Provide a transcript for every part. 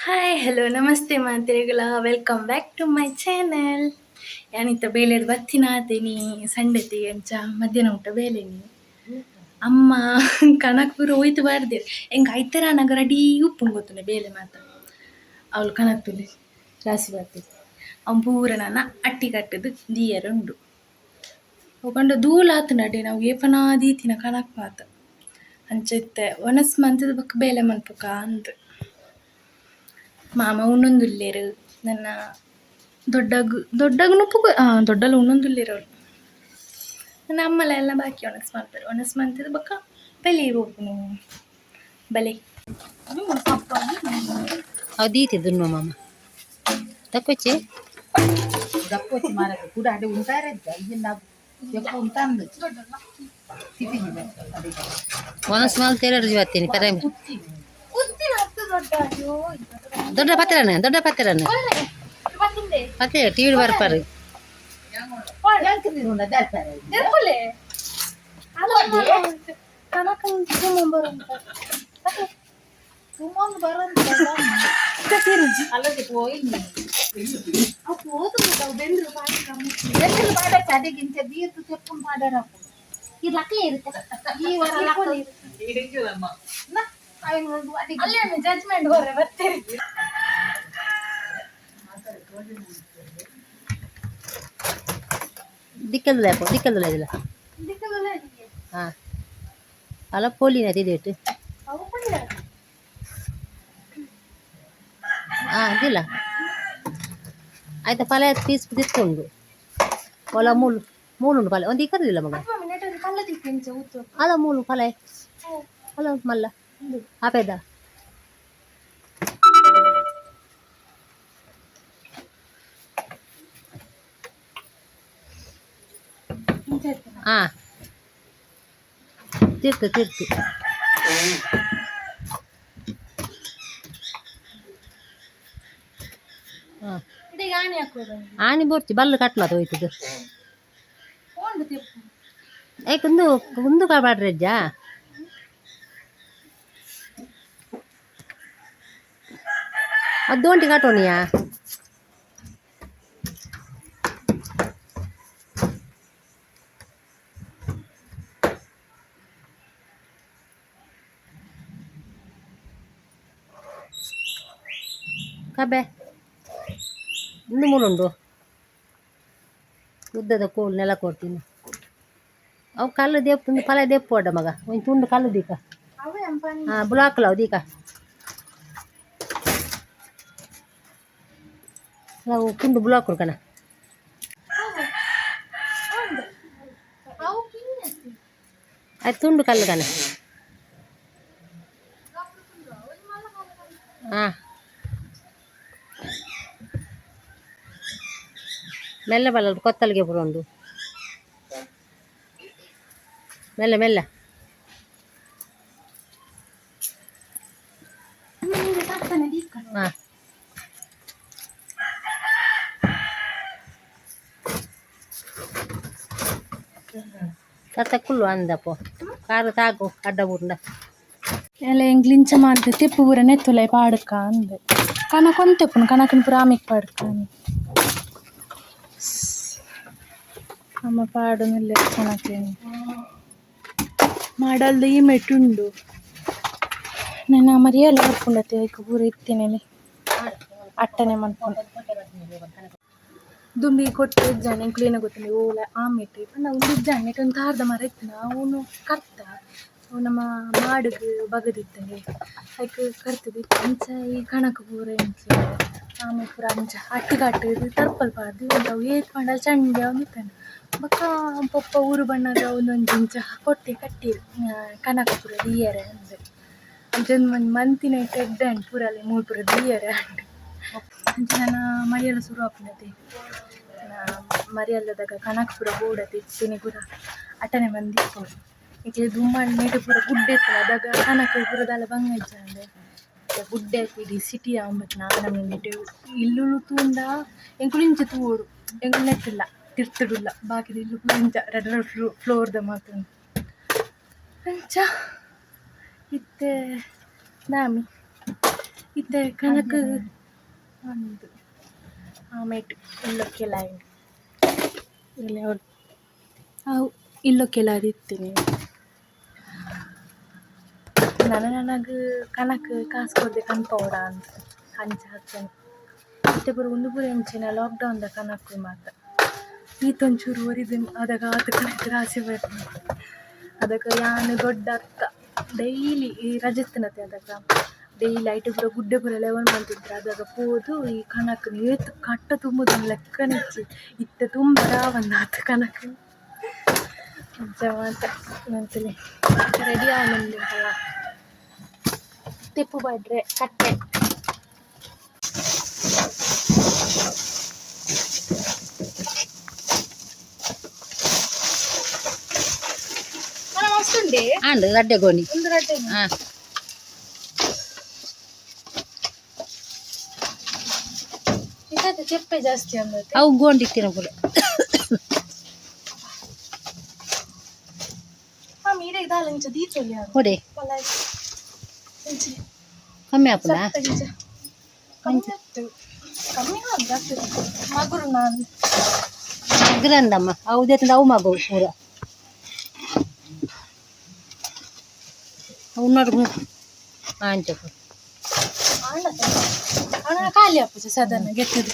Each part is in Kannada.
ಹಾಯ್ ಹಲೋ ನಮಸ್ತೆ ಮಾತ್ರೆಗಳ welcome back to my channel. ಯಾನಿತ್ತ ಬೇಲೆಡ್ ಬತ್ತಿನ ಆತೇನಿ ಸಂಡತಿ ಅಂಚ ಮಧ್ಯಾಹ್ನ ಊಟ ಬೇಲೆನಿ ಅಮ್ಮ ಕನಕ್ಪುರ ಹೋಯ್ತು ಬಾರ್ದೆ ಎಂಗ ಐತರ ನಗ ರೆಡಿ ಉಪ್ಪುಂಡು ಗೊತ್ತುಂಡೆ ಬೇಲೆ ಮಾತ ಅವಳು ಕನಕ್ಪುಲಿ ರಾಸಿ ಬರ್ತಿದ್ದೆ ಅವ್ನು ಪೂರ ನನ್ನ ಅಟ್ಟಿ ಕಟ್ಟದು ದಿಯರುಂಡು ಹೋಗಂಡು ಧೂಳು ಆತು ನಡೆ ನಾವು ಏಪನಾದೀತಿನ ಕನಕ್ ಪಾತ ಅಂಚೆತ್ತೆ ಒನಸ್ ಮಂತದ ಬಕ್ಕ ಬೇಲೆ ಮನ್ಪುಕ ಅಂದ್ ಮಾಮ ಉಣ್ಣೊಂದುಲ್ಲೇರು ನನ್ನ ದೊಡ್ಡಗನು ದೊಡ್ಡಲ್ಲ ಉಣ್ಣೊಂದುಲ್ಲೇರು ಅವಳು ನನ್ನ ಅಮ್ಮಲ ಎಲ್ಲ ಬಾಕಿ ಒಣಸ್ ಮಾಡ್ತಿದ್ದು ಬಕ್ಕ ಬಲೆ ಹೋಗ್ನು ಬಲೆ Audite dun mama. Takoche? Dapat mana tu? Kuda ada untar aja. Ini nak dia pun untar tu. Sini ni. One small tailor juatin param. Doda paterana. Pater TV barpar. Yang kini runa dah parai. boleh karena kan cuma barang Semua barang dalam. Alah dia poin ni. aku tuh tahu bender pasti kamu Jadi pada tadi gince dia tu dia pun pada rapu. lakir Ini warna lakir. Ini juga mak. Nah, ayo nunggu adik. ಅಲ್ಲೇ ಜಡ್ಜ್ಮೆಂಟ್ ಹೊರೆ ಬರ್ತೀರಿ Dikal dula dila. Ha. Ala poli na didete. ಅವು ಪಂಡ Ah, dila. Aita pala piece ditkondu. Wala mulu pala. Ondi kar dila maga. ಅಪ್ಪ ಮಿನಿಟ್ ಕಲ್ಲ ತಿಕ್ಕಿಂಚ ಉತ್ತು Ala mulu pala. Ala malla. Apeda. Ah. Tirtu. Ah. ಇದೀಗ ಆಣಿ ಹಾಕೋದು ಆನಿ ಬೋರ್ಚಿ ಬಲ್ಲು ಕಟ್ಲದ ಹೋಯ್ತದು ಫೋನ್ ತಿಪ್ಪು ಕುಂದು ಕಾಡ್ರಜ್ಜ ಅದೊಂಟಿ ಕಟ್ಟೋನಿಯಾ ಕಬೆ ಇನ್ನು ಮೂಲುಂಡು ಉದ್ದದ ಕೋಲ್ ನೆಲ ಕೊಡ್ತೀನಿ ಅವು ಕಲ್ಲು ದೇಪ್ತುಂದು ಪಲ ದೆಪ್ಪು ಅಡ್ಡ ಮಗ ಒಂದು ತುಂಡು ಕಲ್ಲು ದೀಕ ಅವೇ ಅಂಪಾನಿ ಹಾಂ ಬುಲಾಕ್ಲ ಅವು ದೀಕ ನಾವು ತುಂಡು ಬುಲಾಕ್ ಕೊಡ್ಕಣ ಅವು ಕಿನ್ನತಿ ಅದು ತುಂಡು ಕಲ್ಲು ಕಣ ಹಾಂ ಮೆಲ್ಲ ಬಲ್ಲ ಕೊತ್ತಲಿಗೆ ಬರೋಂಡು ಮೆಲ್ಲ ನಿಮಗೆ ತಾತನೆ ದೀಕ ಹಾಂ ಕುಲ್ಲು ಅಂದಪ್ಪೋ ಕಾರು ತಾಕು ಅಡ್ಡ ಬುಂಡ ಎಲ್ಲ ಎಂಗ್ಲಿಂಚ ಮಾಡ್ದೆ ತೆಪ್ಪು ಪೂರ ನೆತ್ತುಲೈ ಪಾಡ್ಕ ಅಂದೆ ಕನಕೊಂತೆಪ್ಪುನು ಕನಕನ ಪೂರ ಆಮಿಕ್ ಪಾಡ್ಕ ಅಮ್ಮ ಪಾಡು ಮೇಲೆ ಕನಕೇನು ಮಾಡಲ್ದು ಈ ಮೆಟ್ಟುಂಡು ನನ್ನ ಮರಿಯಲ್ಲ ಬರ್ಕೊಂಡತ್ತೆ ಈಗ ಪೂರ ಇತ್ತೇನೆ ಅಟ್ಟನೆ ಮಾಡ್ಕೊಂಡು ದುಂಬಿ ಕೊಟ್ಟು ಇಜ್ಜಾನೆ ಕ್ಲೀನ ಗೊತ್ತಿಲ್ಲ ಓಲ ಆಮೆಟ್ಟು ನಾವು ಇಜ್ಜಾನೆ ಒಂದು ತಾರ್ದ ಮರ ಇತ್ತು ಅವನು ಕರ್ತ ನಮ್ಮ ಮಾಡುಗೆ ಬಗದಿತ್ತಂಗೆ ಅದಕ್ಕೆ ಕರ್ತದೆ ಅಂಚ ಈ ಕಣಕ ಪೂರ ಇಂಚ ಆಮೇಲೆ ಪೂರ ಅಂಚ ಅಟ್ಟಿಗಟ್ಟು ತರ್ಪಲ್ ಪಾಡ್ದು ನಾವು ಏತ್ ಮಾಡ ಚಂಡೆ ಅವನಿತ್ತಾನೆ ಬಕ್ಕ ಪಪ್ಪ ಊರು ಬಣ್ಣದ ಒಂದೊಂದು ಇಂಚ ಕೊಟ್ಟೆ ಕಟ್ಟಿರು ಕನಕ ಪೂರ ದಿಯರೆ ಅಂದರೆ ಅಂಚೊಂದು ಮಂತಿನ ಟೆಡ್ಡೆ ಅಂಟು ಪೂರಲ್ಲಿ ಮೂರು ಪೂರ ದಿಯರೆ ಅಂಟು ಅಂಚ ನನ್ನ ಮರಿಯಲ್ಲ ಶುರು ಆಗ್ತದೆ ಮರಿಯಲ್ಲದಾಗ ಕನಕಪುರ ಬೋಡತಿ ತಿನಿ ಪೂರ ಅಟನೆ ಬಂದಿತ್ತು ಈಗ ದುಮ್ಮಡಿ ಮೇಟು ಪೂರ ಗುಡ್ಡೆ ಇತ್ತಲ್ಲ ಅದಾಗ ಕನಕಪುರದಲ್ಲ ಬಂಗಜ್ಜ ಅಂದರೆ ಗುಡ್ಡೆ ಹಾಕಿಡಿ ಸಿಟಿ ಅಂಬತ್ತು ನಾನು ನೆಟ್ಟು ಇಲ್ಲು ತೂಂಡ ಎಂಕುಳಿಂಚ ತೂಡು ಎಂಕುಳು ನೆಟ್ಟಿಲ್ಲ ತಿರ್ತಡುಲ್ಲ ಬಾಕಿದ ಇಲ್ಲು ಕುಳಿಂಚ ರೆಡ್ ಫ್ಲೋರ್ದ ಮಾತು ಅಂಚ ಇತ್ತೆ ನಾಮಿ ಇತ್ತೆ ಕನಕ ಒಂದು ಆಮೇಟ್ ಇಲ್ಲಕ್ಕೆಲ್ಲ ಇಲ್ಲ ಅವು ಇಲ್ಲಕ್ಕೆಲ್ಲ ಇರ್ತೀನಿ ನನಗೆ ಕನಕ ಕಾಸು ಕೊಡದೆ ಕನ್ಪೋಡ ಅಂತ ಅಂಚ ಹಾಕ್ತೇನೆ ಮತ್ತೆ ಬರೋ ಒಂದು ಪೂರ ಎಂಚಿನ ಲಾಕ್ಡೌನ್ದ ಕನಕು ಮಾತ ಈತೊಂಚೂರು ಒರಿದು ಅದಾಗ ಆತ ಕಲಿತು ರಾಸಿ ಬರ್ತದೆ ಅದಕ್ಕೆ ಯಾನು ದೊಡ್ಡ ಅಕ್ಕ ಡೈಲಿ ಈ ರಜತ್ತಿನತೆ ಅದಕ್ಕೆ ಡೈಲಿ ಐಟು ಪೂರ ಗುಡ್ಡೆ ಪೂರ ಲೆವನ್ ಬಂದಿದ್ರೆ ಅದಾಗ ಹೋದು ಈ ಕನಕ ಏತು ಕಟ್ಟ ತುಂಬುದನ್ನು ಲೆಕ್ಕ ನೆಚ್ಚಿ ಇತ್ತ ತುಂಬರ ಒಂದು ಆತ ಕನಕ ನಿಜ ಮಾತ ನಂತಲಿ ರೆಡಿ ಆನಂದ ತಿಪ್ಪು ಬಾಡ್ರೆ ಕಟ್ಟೆ ಮಸ್তুಂಡೆ ಅಂಡ್ ರಡ್ಡೆ ಗೋಣಿ ಒಂದು ರಡ್ಡೆ ಹಾಂ ಇದಕ್ಕೆ ಚೆಪ್ಪೆ ಜಾಸ್ತಿ ಅಂದತ್ತೆ ಅವು ಗೋಂಡಿತ್ತಿನ ಕೂಡ ಮೀರೆ ಇದಾಲ ಇಂಚ ದೀಚೊಲಿ ಅದು ಹೊಡೆ ಪಲಾಯ್ ಇಂಚ ಕಮ್ಮಿ ಹಾಕುದಾ ಇಂಚ ಕಮ್ಮಿ ಆಯ್ತು ಕಮ್ಮಿ ಜಾಸ್ತಿ ಮಗುರು ನಾನು ಗ್ರಂದಮ್ಮ ಅವು ದೇತಂದ ಅವು ಮಗು ಪೂರ ಅವು ನೋಡು ಆಂಚಕು ಅಣ್ಣ ಖಾಲಿ ಹಾಪುಜ ಸಾಧಾರಣ ಗೆತ್ತದು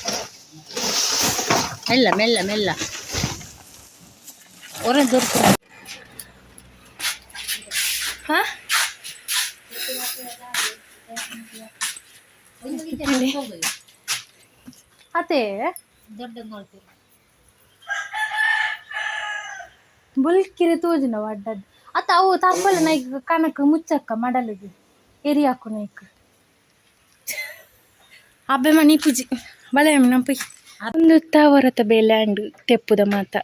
ಮೆಲ್ಲ ಮೆಲ್ಲ ಮೆಲ್ಲ ಹೊರ ದೊರಕ ಹಾ ಅದೇ ದೊಡ್ಡ ನೋಡ್ತೀವಿ ಬುಲ್ಕಿರಿ ತೋಜಿನ ವಡ್ಡದ್ದು ಅತ್ತ ಅವು ತಪ್ಪಲ್ಲ ನೈಕ್ ಕನಕ ಮುಚ್ಚಕ್ಕ ಮಡಲಿಗೆ ಎರಿ ಹಾಕು ನೈಕ್ ಅಬ್ಬೆ ಮನಿ ಪೂಜಿ ಬಳೆ ನಂಪಿ ಒಂದು ತಾವರತ ಬೇಲೆ ಅಂಡು ತೆಪ್ಪುದ ಮಾತ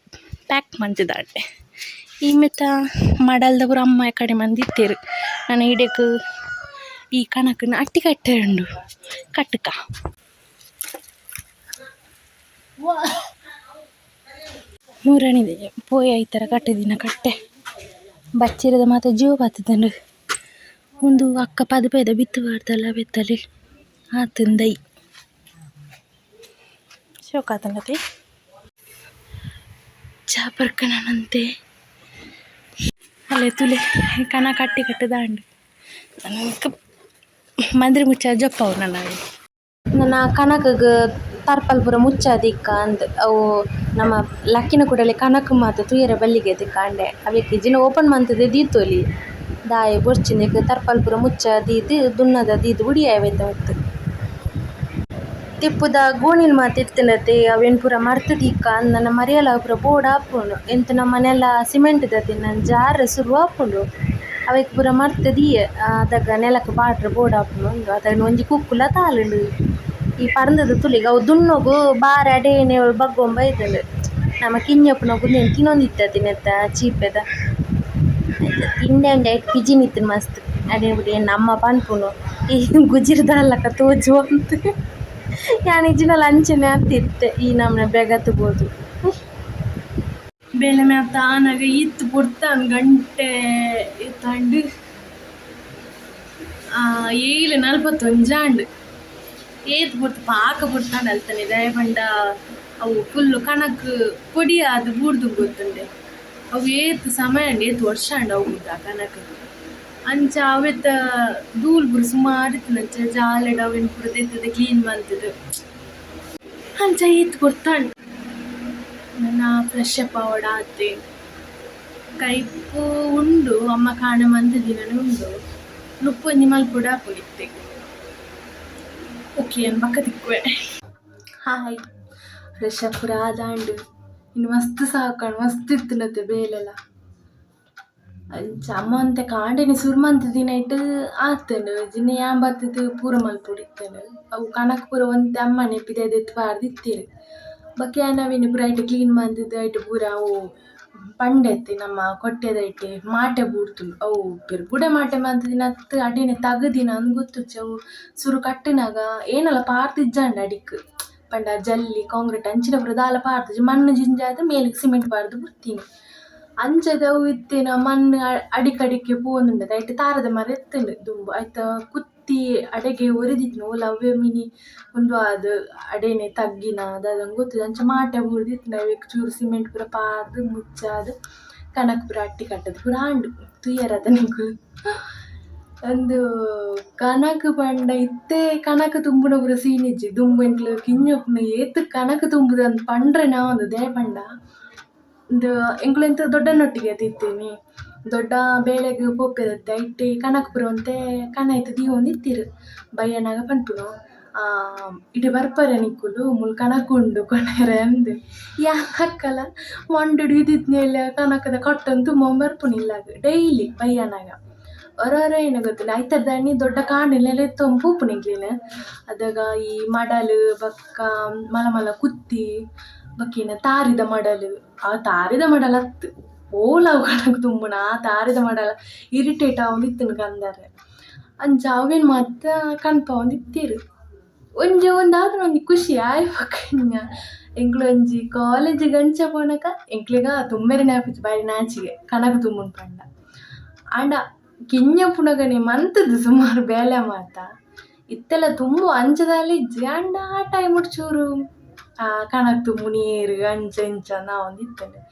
ಪ್ಯಾಕ್ ಮಂತಿದಾಡೆ ಈ ಮೆತ್ತ ಮಡಲ್ದ ಪೂರ ಅಮ್ಮ ಕಡೆ ಮಂದಿ ಇತ್ತೇರು ನಾನು ಹಿಡಕ್ಕೆ ಈ ಕನಕನ ಅಟ್ಟಿ ಕಟ್ಟೆ ಉಂಡು ಕಟ್ಟಕ ನೂರಣಿದೆ ಪೋಯ ಈ ಥರ ಕಟ್ಟಿದಿನ ಕಟ್ಟೆ ಬಚ್ಚಿರದ ಮಾತ್ರ ಜೀವ ಬರ್ತದಂಡು ಒಂದು ಅಕ್ಕ ಪದ ಬಿತ್ತು ಬಾರ್ದಲ್ಲ ಬೆತ್ತಲಿ ಆತಂದೈ ಶೋಕಾತಂಗತಿ ಚಾಪರ್ಕನಂತೆ ಅಲ್ಲೇ ತುಲೆ ಕನ ಕಟ್ಟಿ ಕಟ್ಟದಾಂಡು ನನಗೆ ಮಂದ್ರಿ ಮುಚ್ಚ ಜಪ್ಪ ಅವು ನನ್ನ ಕನಕಗೆ ತರ್ಪಲ್ ಪೂರ ಮುಚ್ಚಾದಿಕ್ಕ ಅಂದ್ ಅವು ನಮ್ಮ ಲಕ್ಕಿನ ಕೂಡಲೇ ಕನಕ ಮಾತು ತುಯರ ಬಲ್ಲಿಗೆ ದಿಕ್ಕಂಡೆ ಅವಕ್ಕೆ ಜಿನ ಓಪನ್ ಮಂತದೆ ದೀತೋಲಿ ದಾಯ ಬೊರ್ಚಿಂದಕ್ಕೆ ತರ್ಪಲ್ ಪೂರ ಮುಚ್ಚಾದೀದು ದುನ್ನದ ದೀದು ಉಡಿಯಾಯ್ತ ಹೊತ್ತು ತಿಪ್ಪುದ ಗೋಣಿಲ್ ಮಾತು ಇತ್ತಿನತೆ ಅವೇನು ಪೂರ ಮರ್ತದಿಕ್ಕ ನನ್ನ ಮರಿಯಲ್ಲ ಪೂರ ಬೋರ್ಡ್ ಹಾಕೊಂಡು ಎಂತ ನಮ್ಮ ಮನೆಯೆಲ್ಲ ಸಿಮೆಂಟ್ ದತಿ ನನ್ನ ಜಾರ ಶುರು ಹಾಕೊಂಡು ಅವಕ್ಕೆ ಪೂರ ಮರ್ತದಿಯೇ ಅದಾಗ ನೆಲಕ್ಕೆ ಬಾಟ್ರೆ ಬೋರ್ಡ್ ಹಾಕೊಂಡು ಒಂದು ಅದನ್ನು ಒಂಜಿ ಕುಕ್ಕುಲ ತಾಲುಂಡು ಈ ಪರಂದದ ತುಳಿಗೆ ಅವು ದುನ್ನೋಗು ಬಾರ ಅಡೇನೆ ಬಗ್ಗೊಂಬ ಇದ್ದಳು ನಮ್ಮ ಕಿಂಜಪ್ಪನಗು నేను ತಿನ್ನೊಂದಿತ್ತ ತಿನ್ನತ್ತ ಚೀಪೆದ ತಿಂಡೆ ಉಂಡೆ ಐಟ್ ಪಿಜಿನಿತ್ತು ಮಸ್ತ್ ಅಡೆ ಬಿಡಿ ನಮ್ಮ ಪನ್ಪುನು ಈ ಗುಜಿರ್ದಲ್ಲಕ ತೋಜು ಅಂತ ಯಾನ್ ಇಜ್ಜಿನಲ್ಲಿ ಅಂಚನೆ ಆಗ್ತಿತ್ತೆ ಈ ನಮ್ಮನೆ ಬೆಗತ್ಬೋದು ಬೇಲೆ ಮ್ಯಾಪ್ ತಾನಾಗ ಇತ್ತು ಪುಡ್ತಾನು ಗಂಟೆ ತಂಡು 7:41 ಏತ್ ಬುಡ್ತು ಪಾಕ ಬುಡ್ತಾಂಡು ಅಲ್ತಾನೆ ದಯಪಂಡ ಅವು ಫುಲ್ಲು ಕಣಕ್ ಪೊಡಿ ಅದು ಬೂಡ್ದು ಗೊತ್ತುಂಡೆ ಅವು ಏತ್ ಸಮಯ ಅಂಡ್ ಏತ್ ವರ್ಷ ಅಂಡ್ ಅವು ಬುಡ್ದ ಕನಕ್ ಅಂಚ ಅವೆತ್ತ ಧೂಲ್ ಬುರು ಸುಮಾರು ಇತ್ತಂಚ ಜಾಲೆಡ್ ಅವೆನ್ ಪೂರ ತೆತ್ತದ ಕ್ಲೀನ್ ಮಾಡ್ತಿದ್ದು ಅಂಚ ಏತ್ ಕೊಡ್ತಾಂಡು ನನ್ನ ಫ್ರೆಶ್ ಅಪ್ ಆವಡ ಆತೆ ಕೈಪು ಉಂಡು ಅಮ್ಮ ಕಾಣ ಮಂತ್ ದಿನನೇ ಉಂಡು ನುಪ್ಪೊಂಜಿ ಮಲ್ಪುಡ ಪುಲಿತ್ತೆ ಓಕೆ ಅನ್ ಬಕ್ಕ ತಿಕ್ಕುವೆ ಹಾಯ್ ಫ್ರೆಶ್ ಅಪ್ ಪೂರ ಆದಾಂಡು ಇನ್ನು ಮಸ್ತ್ ಸಾಕಂಡು ಮಸ್ತ್ ಇತ್ತುನತ್ತೆ ಬೇಲೆಲ್ಲ ಅಂಚ ಅಮ್ಮ ಅಂತ ಕಾಂಡೆನೆ ಸುರ್ಮಂತ ದಿನ ಇಟ್ಟು ಆತನು ಜಿನ್ನ ಯಾಂಬತ್ತದು ಪೂರ ಮಲ್ಪುಡಿತ್ತನು ಅವು ಕನಕ್ ಪೂರ ಒಂತೆ ಅಮ್ಮನೆ ಪಿದೆದೆತ್ತು ಪಾರ್ದಿತ್ತೀರು ಬಕ್ಕೆ ನಾವಿನ್ನು ಪೂರ ಐಟು ಕ್ಲೀನ್ ಮಂದಿದ್ದು ಐಟು ಪೂರ ಅವು ಪಂಡೆತ್ತಿ ನಮ್ಮ ಕೊಟ್ಟೆದೈಟೆ ಮಾಟೆ ಬೂಡ್ತು ಅವು ಪೆರು ಬುಡ ಮಾಟೆ ಮಂತ ದಿನ ಅತ್ತು ಅಡಿನೆ ತಗದಿನ ಅಂದ್ ಗೊತ್ತುಚ್ಚ ಅವು ಸುರು ಕಟ್ಟಿನಾಗ ಏನಲ್ಲ ಪಾರ್ದಿಜ್ಜಂಡ ಅಡಿಕ್ ಪಂಡ ಜಲ್ಲಿ ಕಾಂಕ್ರೀಟ್ ಅಂಚಿನ ಪೂರ ದಾಲ ಪಾರ್ದಿಜ್ ಮಣ್ಣು ಜಿಂಜಾದ ಮೇಲಿಗೆ ಸಿಮೆಂಟ್ ಪಾರ್ದು ಬಿಡ್ತೀನಿ ಅಂಚದವು ಇತ್ತೇನ ಮಣ್ಣು ಅಡಿಕಡಿಕೆ ಪೋಂದುಂಡದ ಐಟು ತಾರದ ಮರ ಎತ್ತುಂಡು ದುಂಬು ಆಯ್ತ ಇತ್ತಿ ಅಡೆಗೆ ಒರೆದಿತ್ತು ಓಲ ಅವೇ ಮಿನಿ ಒಂದು ಅದು ಅಡೆನೆ ತಗ್ಗಿನ ಅದಂಗೆ ಗೊತ್ತಿಲ್ಲ ಅಂಚ ಮಾಟೆ ಬೂರ್ದಿತ್ತು ಅವಕ್ಕೆ ಚೂರು ಸಿಮೆಂಟ್ ಪೂರ ಪಾರ್ದು ಮುಚ್ಚಾದ ಕನಕ್ ಪೂರ ಅಟ್ಟಿ ಕಟ್ಟದು ಪೂರ ಆಂಡು ತುಯ್ಯರದ ನಿಂಕು ಒಂದು ಕನಕ್ ಪಂಡ ಇತ್ತೆ ಕನಕ್ ತುಂಬುನ ಪೂರ ಸೀನಿಜ್ಜಿ ದುಂಬೆಂಕ್ಲು ಕಿಂಜಪ್ಪುನ ಏತ್ ಕನಕ್ ತುಂಬುದಂತ ಪಂಡ್ರೆ ಒಂದು ದೇ ಪಂಡ ಒಂದು ಎಂಕ್ಲು ಎಂತ ದೊಡ್ಡನೊಟ್ಟಿಗೆ ತಿತ್ತೇನಿ ದೊಡ್ಡ ಬೇಳೆಗೆ ಪೋಪೆದತ್ತೆ ಇಟ್ಟು ಕನಕ್ ಪುರ ಅಂತೆ ಕಣ ಆಯ್ತು ದೀವೊಂದು ಇತ್ತಿರು ಬಯ್ಯನಾಗ ಪಂಪುನು ಇಡೆ ಬರ್ಪರೆ ನಿಕ್ಕುಲು ಮುಲ್ ಕನಕುಂಡು ಕೊನೆರೆ ಅಂದು ಯಾಕಲ್ಲ ಮಂಡುಡು ಇದ್ದಿದ್ನೆಲ್ಲ ಕನಕದ ಕಟ್ಟಂತೂ ಬರ್ಪುನಿಲ್ಲಾಗ ಡೈಲಿ ಬಯ್ಯನಾಗ ಹೊರ ಏನೋ ಗೊತ್ತಿಲ್ಲ ಆಯ್ತದ ನೀ ದೊಡ್ಡ ಕಾಣೆಲ್ಲ ಎತ್ತೊಂದು ಪೂಪುನಿಗ್ಲಿನ ಅದಾಗ ಈ ಮಡಲು ಬಕ್ಕ ಮಲ ಕುತ್ತಿ ಬಕ್ಕಿನ ತಾರಿದ ಮಡಲು ಆ ತಾರಿದ ಮಡಲು ಹತ್ತು ಓಲಾವು ಕಣಕ್ ತುಂಬುನ ಆ ತಾರಿದ ಮಡಲ ಇರಿಟೇಟ್ ಆವೊಂದಿತ್ತನು ಕಂದಾರೆ ಅಂಚ ಅವೇನು ಮಾತ್ರ ಕಣ್ಪ ಒಂದಿತ್ತಿರು ಒಂದಾದ್ರೂ ಒಂದು ಖುಷಿ ಆಯ್ಪಕ್ಕ ಎಂಕ್ಳು ಒಂಜಿ ಕಾಲೇಜಿಗೆ ಅಂಚ ಪೋನಕ ಎಂಕ್ಲಿಗ ತುಂಬೆರೆ ನ್ಯಾಪಿಚ್ಚು ಬಾರಿ ನಾಚಿಗೆ ಕನಕ ತುಂಬುನ್ ಪಂಡ ಆಂಡ ಕಿಂಜ ಪುನಗನೆ ಮಂತದ್ದು ಸುಮಾರು ಬೇಲೆ ಮಾತ ಇತ್ತೆಲ್ಲ ತುಂಬ ಅಂಚದಲ್ಲಿ ಇಜ್ಜಿ ಆಂಡ ಆ ಟೈಮ್ ಚೂರು ಕನಕ ತುಂಬು ನೀರು ಅಂಚ ಇಂಚ ನಾವೊಂದು ಇತ್ತೇನೆ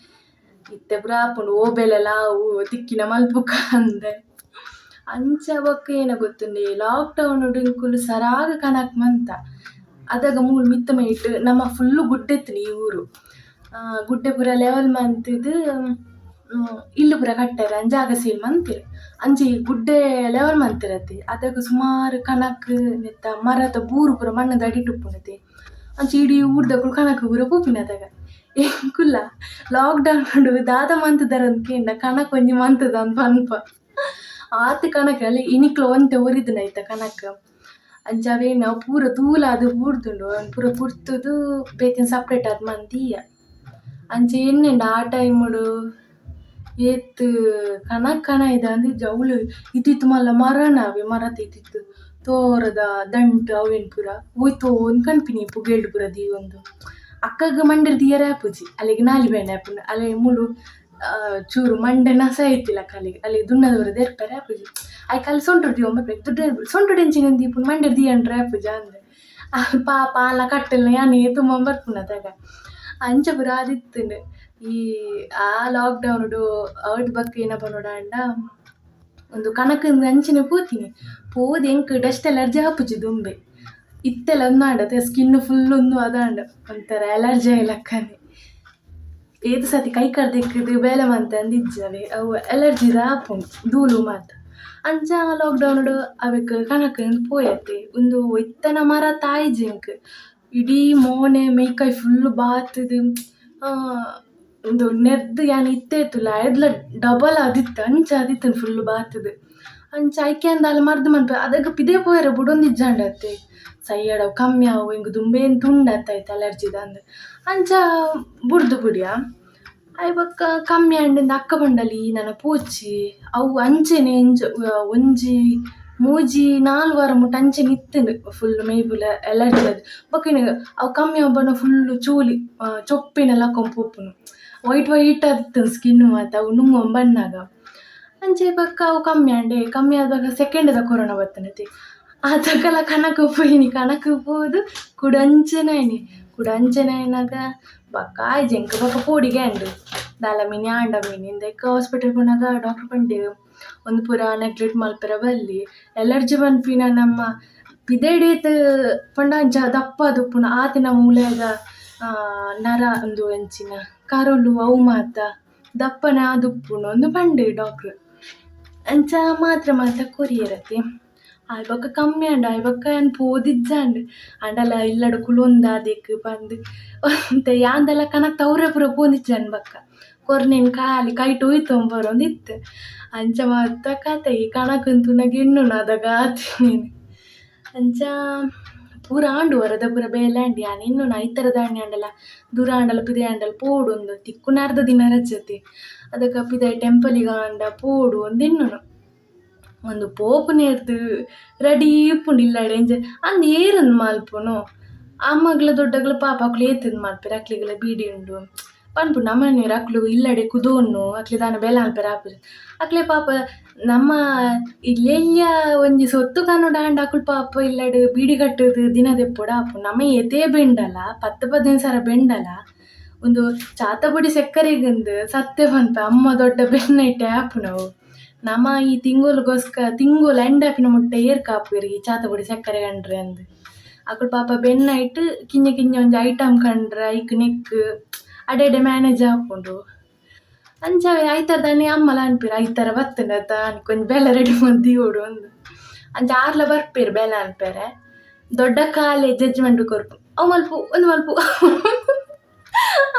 ಇತ್ತೆ ಪುರ ಆಪುಂಡು ಓಬೆಲೆಲ್ಲ ಅವು ತಿಕ್ಕಿನ ಮಲ್ಪುಕ ಅಂದೆ ಅಂಚ ಬೊಕ್ಕ ಏನೋ ಗೊತ್ತುಂಡೆ ಲಾಕ್ಡೌನ್ ಉಡುಂಕುಲು ಸರಾಗ ಕನಕ್ ಮಂತ ಅದಾಗ ಮೂಲು ಮಿತ್ತ ಮೇಟ್ ನಮ್ಮ ಫುಲ್ಲು ಗುಡ್ಡೆತ್ನಿ ಈ ಊರು ಗುಡ್ಡೆ ಪೂರ ಲೆವೆಲ್ ಮಂತಿದ್ದು ಇಲ್ಲು ಪೂರ ಕಟ್ಟಾರೆ ಅಂಜಾಗ ಸೇಲ್ ಮಂತಿರು ಅಂಚೆ ಈ ಗುಡ್ಡೆ ಲೆವೆಲ್ ಮಂತಿರತ್ತೆ ಅದಾಗ ಸುಮಾರು ಕನಕ್ ನೆತ್ತ ಮರದ ಬೂರು ಪೂರ ಮಣ್ಣದ ಅಡಿಟುಪ್ಪುನತೆ ಅಂಚೆ ಇಡೀ ಊರ್ದಕ್ಕಳು ಕನಕ್ ಪೂರ ಪೂಪಿನದಾಗ ಎಂಕುಲ್ಲ ಲಾಕ್ಡೌನ್ ಉಂಡು ದಾದ ಮಂತದಾರ ಅಂತ ಕೇಂಡ ಕನಕ್ ಒಂಜಿ ಮಂತದ ಅಂತ ಪನ್ಪ ಆತ ಕನಕಲ್ಲಿ ಇನಿಕ್ಲು ಒಂತೆ ಒರಿದನ ಆಯ್ತ ಕನಕ ಅಂಚ ಅವೇನು ಪೂರ ತೂಲ ಅದು ಬೂರ್ದುಂಡು ಪೂರ ಪುರ್ತುದು ಬೇತಿನ ಸಪ್ರೇಟ್ ಅದು ಮಂದಿಯ ಅಂಚೆ ಎಣ್ಣೆಂಡ ಆ ಟೈಮುಡು ಏತ್ ಕನ ಇದೆ ಅಂದ್ರೆ ಜವಳು ಇದ್ದಿತ್ತು ಮಲ್ಲ ಮರನವೆ ಮರ ತೆತ್ತಿತ್ತು ತೋರದ ದಂಟು ಅವೇನು ಪೂರ ಹೋಯ್ತು ಒಂದು ಕಣ್ಪಿನಿ ಪುಗೇಳ್ಡು ಪೂರ ದೀವೊಂದು ಅಕ್ಕಗ ಮಂಡ್ಯದ ದಿಯರ ಆಪುಜಿ ಅಲ್ಲಿಗೆ ನಾಲಿ ಬೇಣೆ ಆಪುಂಡು ಅಲ್ಲಿ ಮುಳು ಚೂರು ಮಂಡೆ ನಸ ಐತಿಲ್ಲ ಕಲಿಗೆ ಅಲ್ಲಿ ದುನ್ನದವರ ದೇರ್ಪರೆ ಆಪುಜಿ ಆಯ್ಕೆ ಅಲ್ಲಿ ಸೊಂಟು ದೀವ ಬರ್ಬೇಕು ದುಡ್ಡು ಸೊಂಟು ಡೆಂಚಿನ ದೀಪು ಮಂಡ್ಯದ ದಿಯಂಡ್ರೆ ಆಪುಜ ಅಂದ್ರೆ ಪಾಪ ಅಲ್ಲ ಕಟ್ಟಲ್ನ ಯಾನೇ ತುಂಬ ಬರ್ಪುನದಾಗ ಅಂಚ ಪುರ ಆದಿತ್ತಂಡು ಈ ಆ ಲಾಕ್ಡೌನ್ಡು ಅವಡ್ ಬಕ್ಕ ಏನಪ್ಪ ನೋಡಾಂಡ ಒಂದು ಕನಕಂದು ಅಂಚಿನ ಪೋತೀನಿ ಪೋದು ಎಂಕ್ ಡಸ್ಟ್ ಅಲರ್ಜಿ ಹಾಪುಜಿ ದುಂಬೆ ಇತ್ತೆಲ್ಲ ಒಂದಾಂಡ ಸ್ಕಿನ್ ಫುಲ್ ಒಂದು ಅದಾಂಡ ಒಂಥರ ಅಲರ್ಜಿ ಲೆಕ್ಕನೆ ಏದು ಸತಿ ಕೈ ಕರ್ದಿಕ್ಕದು ಬೇಲೆ ಮಂತ ಅಂದಿಜ್ಜವೆ ಅವು ಅಲರ್ಜಿದ ಆಪುಂಡು ಧೂಳು ಮಾತ ಅಂಚ ಲಾಕ್ಡೌನ್ಡು ಅವಕ್ಕೆ ಕನಕಂದು ಪೋಯತ್ತೆ ಒಂದು ಇತ್ತನ ಮರ ತಾಯಿಜಿಂಕ್ ಇಡೀ ಮೋನೆ ಮೇಕೈ ಫುಲ್ಲು ಬಾತದು ಒಂದು ನೆರ್ದು ಯಾನ್ ಇತ್ತೇತುಲ ಎದ್ಲ ಡಬಲ್ ಆದಿತ್ತು ಅಂಚ ಆದಿತ್ತನು ಫುಲ್ಲು ಬಾತದು ಅಂಚ ಐಕೆ ಅಂದಾಲ ಮರ್ದು ಮನ್ಪ ಅದಾಗ ಪಿದೇ ಪೋಯರ ಬುಡೊಂದು ಇಜ್ಜಾಂಡತ್ತೆ ಸೈಯಡವು ಕಮ್ಮಿ ಅವು ಹಿಂಗೆ ದುಂಬೇನು ತುಂಡತ್ತಾಯ್ತು ಅಲರ್ಜಿದ ಅಂದ್ರೆ ಅಂಚ ಬುಡ್ದು ಬುಡಿಯ ಅಯ್ಯಕ್ಕ ಕಮ್ಮಿ ಅಂಡಿಂದ ಅಕ್ಕ ಬಂಡಲಿ ನನ್ನ ಪೂಚಿ ಅವು ಅಂಚೆನೆ ಒಂಜಿ ಮೂಜಿ 4 ವಾರ ಮುಟ್ಟ ಅಂಚೆ ನಿತ್ತಂಡು ಫುಲ್ ಮೇಯ್ಬುಲ ಅಲರ್ಜಿ ಅದು ಬೊಕ್ಕ ಅವು ಕಮ್ಮಿ ಹಬ್ಬನ ಫುಲ್ಲು ಚೂಲಿ ಚೊಪ್ಪಿನೆಲ್ಲ ಕೊಂಪುಪ್ಪುನು ವೈಟ್ ಆದಿತ್ತು ಸ್ಕಿನ್ ಮಾತ ಅವು ನುಂಗೊಂಬಣ್ಣಾಗ ಅಂಚೆ ಬಕ್ಕ ಅವು ಕಮ್ಮಿ ಆದಾಗ ಸೆಕೆಂಡದ ಕೊರೋನಾ ಬರ್ತನತಿ ಅದಕ್ಕೆಲ್ಲ ಕನಕ ಪೋದು ಕುಡಂಚನಾಗ ಬಕ್ಕ ಜಂಕ ಬಕ್ಕ ಪೋಡಿಗೆ ಅಂಡು ದಾಲ ಮೀನಿ ಆಂಡ ಮೀನಿಂದ ಹಾಸ್ಪಿಟಲ್ ಪೋನಾಗ ಡಾಕ್ಟರ್ ಪಂಡೇರು ಒಂದು ಪೂರ ನೆಗ್ಲೆಕ್ಟ್ ಮಲ್ಪೆರ ಬಲ್ಲಿ ಎಲರ್ಜಿ ಪನ್ಪಿನ ನಮ್ಮ ಪಿದೆಡೇತ್ ಪಂಡ ಅಂಚ ದಪ್ಪ ದುಪ್ಪುನ ಆತಿನ ಮೂಲೆಯಾಗ ನರ ಒಂದು ಅಂಚಿನ ಕರುಳು ಅವು ಮಾತ ದಪ್ಪನ ದುಪ್ಪುನ ಒಂದು ಪಂಡೆ ಡಾಕ್ಟ್ರು ಅಂಚ ಮಾತ್ರ ಕೊರಿಯರತ್ತೆ ಆಯ್ಬಕ್ಕ ಕಮ್ಮಿ ಅಂಡ ಆಯ್ಬಕ್ಕ ಏನು ಪೋದಿಜ್ಜಂಡು ಅಂಡಲ್ಲ ಇಲ್ಲಡು ಕುಲೊಂದ ಅದಕ್ಕೆ ಬಂದು ಅಂತ ಯಾಂದೆಲ್ಲ ಕನಕ್ ತವ್ರೆ ಪೂರ ಪೋದಿಜ್ಜನ್ ಬಕ್ಕ ಕೊರ್ನೇನು ಖಾಲಿ ಕೈಟ್ ಹೋಯ್ತೊಂಬರೊಂದಿತ್ತು ಅಂಚ ಮಾತ ಕತೆ ಈ ಕಣಕಂತು ಗೆಣ್ಣು ಅದಾಗ ಆತೀನಿ ಅಂಚ ಪೂರ ಆಂಡು ವರದ ಪೂರ ಬೇಲಾಂಡಿ ಯಾನು ಇನ್ನು ಐತರ ದಾಂಡಿ ಆಂಡಲ್ಲ ದೂರ ಆಂಡಲ್ಲ ಪಿದೆ ಆಂಡಲ್ಲ ಪೋಡು ಒಂದು ತಿಕ್ಕುನಾರ್ದ ದಿನ ರಜತೆ ಅದಕ್ಕೆ ಪಿದೆ ಟೆಂಪಲಿಗೆ ಆಂಡ ಪೋಡು ಒಂದು ಇನ್ನೂ ಒಂದು ಪೋಪು ನೇರ್ದು ರೆಡಿ ಇಪ್ಪುಂಡು ಇಲ್ಲಾಡೆ ಎಂಜ ಅಂದು ಏರನ್ನು ಮಲ್ಪುನು ಅಮ್ಮಗ್ಲ ದೊಡ್ಡಗ್ಲ ಪಾಪಕ್ಲು ಏತಂದು ಮಲ್ಪೆರು ಅಕ್ಲಿಗೆಲ್ಲ ಬೀಡಿ ಉಂಡು ಪನ್ಪು ನಮ್ಮನೆರ್ ಅಕ್ಲು ಇಲ್ಲಡೆ ಕುದೋನ್ನು ಅಕ್ಲೆ ದಾನ ಬೆಲ ಅನ್ಪೆರ ಆಪುಜಿ ಅಕ್ಲೆ ಪಾಪ ನಮ್ಮ ಇಲ್ಲೆಲ್ಯ ಒಂಜಿ ಸೊತ್ತು ಕನ್ನಡ ಆಂಡ ಅಕುಲು ಪಾಪ ಇಲ್ಲಡ್ ಬೀಡಿ ಕಟ್ಟುದು ದಿನ ದೆಪ್ಪೊಡ ಆಪು ನಮ ಎದೇ ಬೆಂಡಲ 10-15 ಸರ ಬೆಂಡಲ ಒಂದು ಚಾತಪುಡಿ ಸೆಕ್ಕರೆಗಂದು ಸತ್ತೆ ಪನ್ಪೆ ಅಮ್ಮ ದೊಡ್ಡ ಬೆನ್ನೈಟೆ ಆಪು ನಾವು ನಮ ಈ ತಿಂಗೊಲು ಎಂಡಾಪಿನ ಮುಟ್ಟ ಏರ್ಕಾಪುವೆರ್ ಈ ಚಾತಪುಡಿ ಸೆಕ್ಕರೆ ಕಂಡ್ರೆ ಅಂದ್ ಅಕುಲು ಪಾಪ ಬೆನ್ನೈಟ್ ಕಿಂಜ ಒಂಜಿ ಐಟಮ್ ಕಂಡ್ರೆ ಐಕ್ ನೆಕ್ ಅಡೆಡೆ ಮ್ಯಾನೇಜ್ ಆಪುಂಡು ಅಂಚ ಐತಾರ ದಾನೆ ಅಮ್ಮಲ ಅನ್ಪೇರು ಐತಾರ ಬತ್ತಂಡತ ಅನ್ಕೊಂಡ್ ಬೆಲ್ಲ ರೆಡಿ ಮಲ್ದಿಯೋಡು ಒಂದು ಅಂಚ ಆರ್ಲ ಬರ್ಪೇರು ಬೆಲ್ಲ ಅನ್ಪೇರೆ ದೊಡ್ಡ ಕಾಲೆ ಜಡ್ಜ್ಮೆಂಟ್ ಕೊರ್ಪು ಅವು ಮಲ್ಪು ಒಂದು ಮಲ್ಪು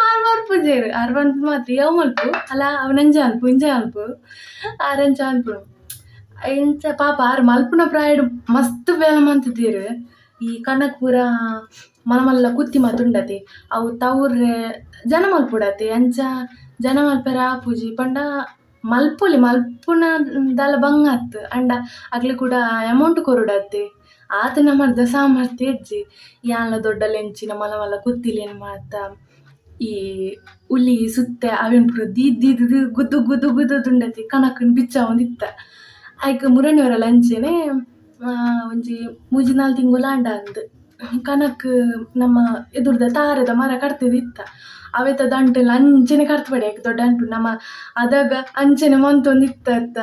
ಆರು ಮಲ್ಪುಜೇರು ಆರು ಮಲ್ಪು ಮಾತ್ರ ಅವು ಮಲ್ಪು ಅಲ್ಲ ಅವನಂಜ ಅನ್ಪು ಇಂಜ ಅನ್ಪು ಆರಂಚ ಅನ್ಪು ಇಂಚ ಪಾಪ ಆರು ಮಲ್ಪುನ ಪ್ರಾಯಡ್ ಮಸ್ತ್ ಬೇಲ ಮಂತಿದ್ದೀರು ಈ ಕನಕ್ಪುರ ಮಲಮಲ್ಲ ಕುತ್ತಿ ಮಾತುಂಡತೆ ಅವು ತವ್ರೆ ಜನ ಮಲ್ಪುಡತೆ ಅಂಚ ಜನ ಮಲ್ಪೆರ ಆಪುಜಿ ಪಂಡ ಮಲ್ಪೊಲಿ ಮಲ್ಪುನ ದಾಲ ಬಂಗಾತ್ ಅಂಡ ಅಕ್ಲೆ ಕೂಡ ಅಮೌಂಟ್ ಕೊರುಡತ್ತೆ ಆತನ ಮರ್ದ ಸಾಮರ್ಥ್ಯ ಹೆಜ್ಜಿ ಯಾನ್ಲ ದೊಡ್ಡ ಲೆಂಚಿನ ಮಲಮಲ್ಲ ಕುತ್ತಿಲೇನು ಮಾತ ಈ ಉಲಿ ಸುತ್ತೆ ಅವೇನು ಪೂರ ದೀದ್ ಗುದ್ದು ಗುದ್ದು ಗುದ್ದುಂಡತಿ ಕನಕನ್ ಬಿಚ್ಚ ಒಂದಿತ್ತ ಆಯ್ಕೆ ಮುರಣಿಯವರ ಲಂಚನೆ ಒಂಜಿ 3-4 ತಿಂಗಳು ಆಂಡ ಅಂದ್ ಕನಕ್ ನಮ್ಮ ಎದುರ್ದ ತಾರದ ಮರ ಕಡ್ತದಿತ್ತ ಅವೆತ ದಂಟೆಲ್ಲ ಅಂಚನೆ ಕಟ್ಪಡೆ ದೊಡ್ಡ ಅನ್ಪು ನಮ್ಮ ಅದಾಗ ಅಂಚನೆ ಮಂತೊಂದಿತ್ತ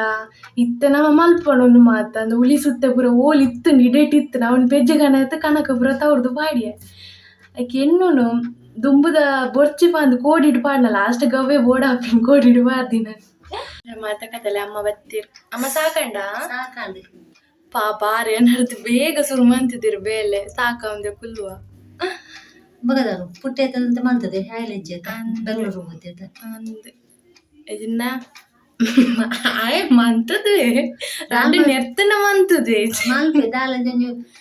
ಇತ್ತೆ ನಮ್ಮ ಮಲ್ಪೊಂಡು ಮಾತ ಅಂದ್ ಉಲಿ ಸುತ್ತೆ ಪೂರ ಓಲ್ ಇತ್ತುಂಡು ಇಡೇಟ್ ಇತ್ತು ಅವನ್ ಪೆಜ್ಜೆಗನ ಕನಕ ಪೂರ ತವ್ರದು ಪಾಡಿಯ ಆಯ್ಕೆ ಎನ್ನೂನು ದುಂಬುದ ಬೊರ್ಚಿ ಪಾಂದು ಕೋಡಿಡು ಪಾಡ್ನಲ್ಲ ಅಷ್ಟ ಗವ್ವೆ ಬೋಡಾಪಿನ ಕೋಡಿಡು ಪಾಡ್ದಿನ ಮಾತ ಕಥಲೆ ಅಮ್ಮ ಬತ್ತೀರ್ ಅಮ್ಮ ಸಾಕಂಡ ಸಾಕಾಂದು ಪಾಪ ಆರೆ ನಡ್ದು ಬೇಗ ಶುರು ಮಂತಿದ್ದೀರು ಬೇಲೆ ಸಾಕ ಒಂದೆ ಕುಲ್ವ ಬಗದಾರು ಪುಟ್ಟೆತ ಮಂತದೆ ಹೈಲೆಜ್ಜೆ ಬೆಂಗಳೂರು ಹೋಗ್ತೈತೆ ಅಂದ್ ಇದನ್ನ ಆಯ್ ಮಂತದೆ ರಂಡು ನೆರ್ತನ ಮಂತದೆ ಮಲ್ಪೆ ದಾಲಂಜ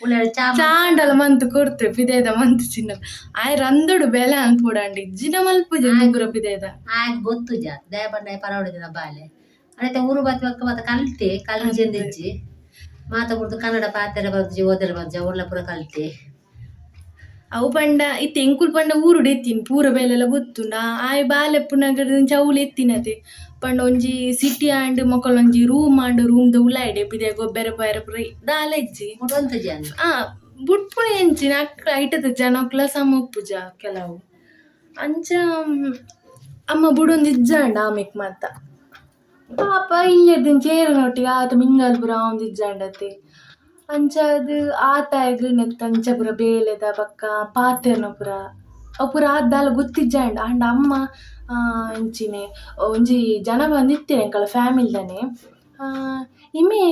ಉಳ್ಳಾಡ ಚಾಂಡಲ ಮಂತ್ ಕೊಡ್ತೆ ಪಿದೇದ ಮಂತ್ ಚಿನ್ನ ಆಯ್ ರಂದೊಡು ಬೆಲೆ ಅನ್ಪೋಡಂಡಿ ಜಿನ ಮಲ್ಪುಜೆ ಮುಗ್ಗುರ ಪಿದೇದ ಆಗ ಗೊತ್ತು ಜಾ ದಯ ಬಂಡ ಪರವಡಿದ ಬಾಲೆ ಅಡತೆ ಊರು ಬತ್ತಿ ಒಕ್ಕ ಮತ್ತ ಕಲ್ತೆ ಕಲ್ಜೆಂದಿಜ್ಜಿ ಮಾತಾಡ್ದು ಕನ್ನಡ ಪಾತೆರ ಬರ್ಜಿ ಓದರ ಬರ್ಜ ಉರ್ಲ ಪೂರ ಕಲ್ತೆ ಅವು ಪಂಡ ಇತ್ತೆ ಎಂಕುಲ್ ಪಂಡ ಊರುಡು ಎತ್ತಿನ ಪೂರ ಬೇಲೆಲ್ಲ ಗೊತ್ತುಂಡ ಆಯ್ ಬಾಲೆ ಪುನಗದ ಚೌಲು ಎತ್ತಿನತೆ ಪಂಡ ಒಂಜಿ ಸಿಟಿ ಆಂಡ್ ಮೊಕಲೊಂಜಿ ರೂಮ್ದ ಉಲಾಯ್ಡೆ ಪಿದೆ ಗೊಬ್ಬರ ಪೈರ ಪುರ ದಾಲ ಇಜ್ಜಿ ಮುಟೊಂತ ಜಾನ ಬುಟ್ಪುಣ ಎಂಚಿನ ಅಕ್ಕ ಐಟದ ಜನಕ್ಲ ಸಮಪ್ಪುಜ ಕೆಲವು ಅಂಚ ಅಮ್ಮ ಬುಡೊಂದು ಇಜ್ಜಾಂಡ ಆಮೆಕ್ ಮಾತ ಪಾಪ ಇಲ್ಲದಿನ ಚೇರನೊಟ್ಟಿಗೆ ಆತ ಮಿಂಗಲ್ ಪುರ ಒಂದು ಇಜ್ಜಾಂಡತೆ ಅಂಚ ಅದು ಆತಾಯಗ್ ನೆತ್ತ ಅಂಚ ಪುರ ಬೇಲೆದ ಬಕ್ಕ ಪಾತೆರ್ನ ಪುರ ಅವು ಪುರ ಆದ್ದಾಲ ಗೊತ್ತಿಜ್ಜಾಂಡ ಅಂಡ ಅಮ್ಮ ಇಂಚಿನೆ ಒಂಜಿ ಜನ ಬಂದಿತ್ತೇನೆ ಎಂಕಲ ಫ್ಯಾಮಿಲಿದನೆ ಇಮೆ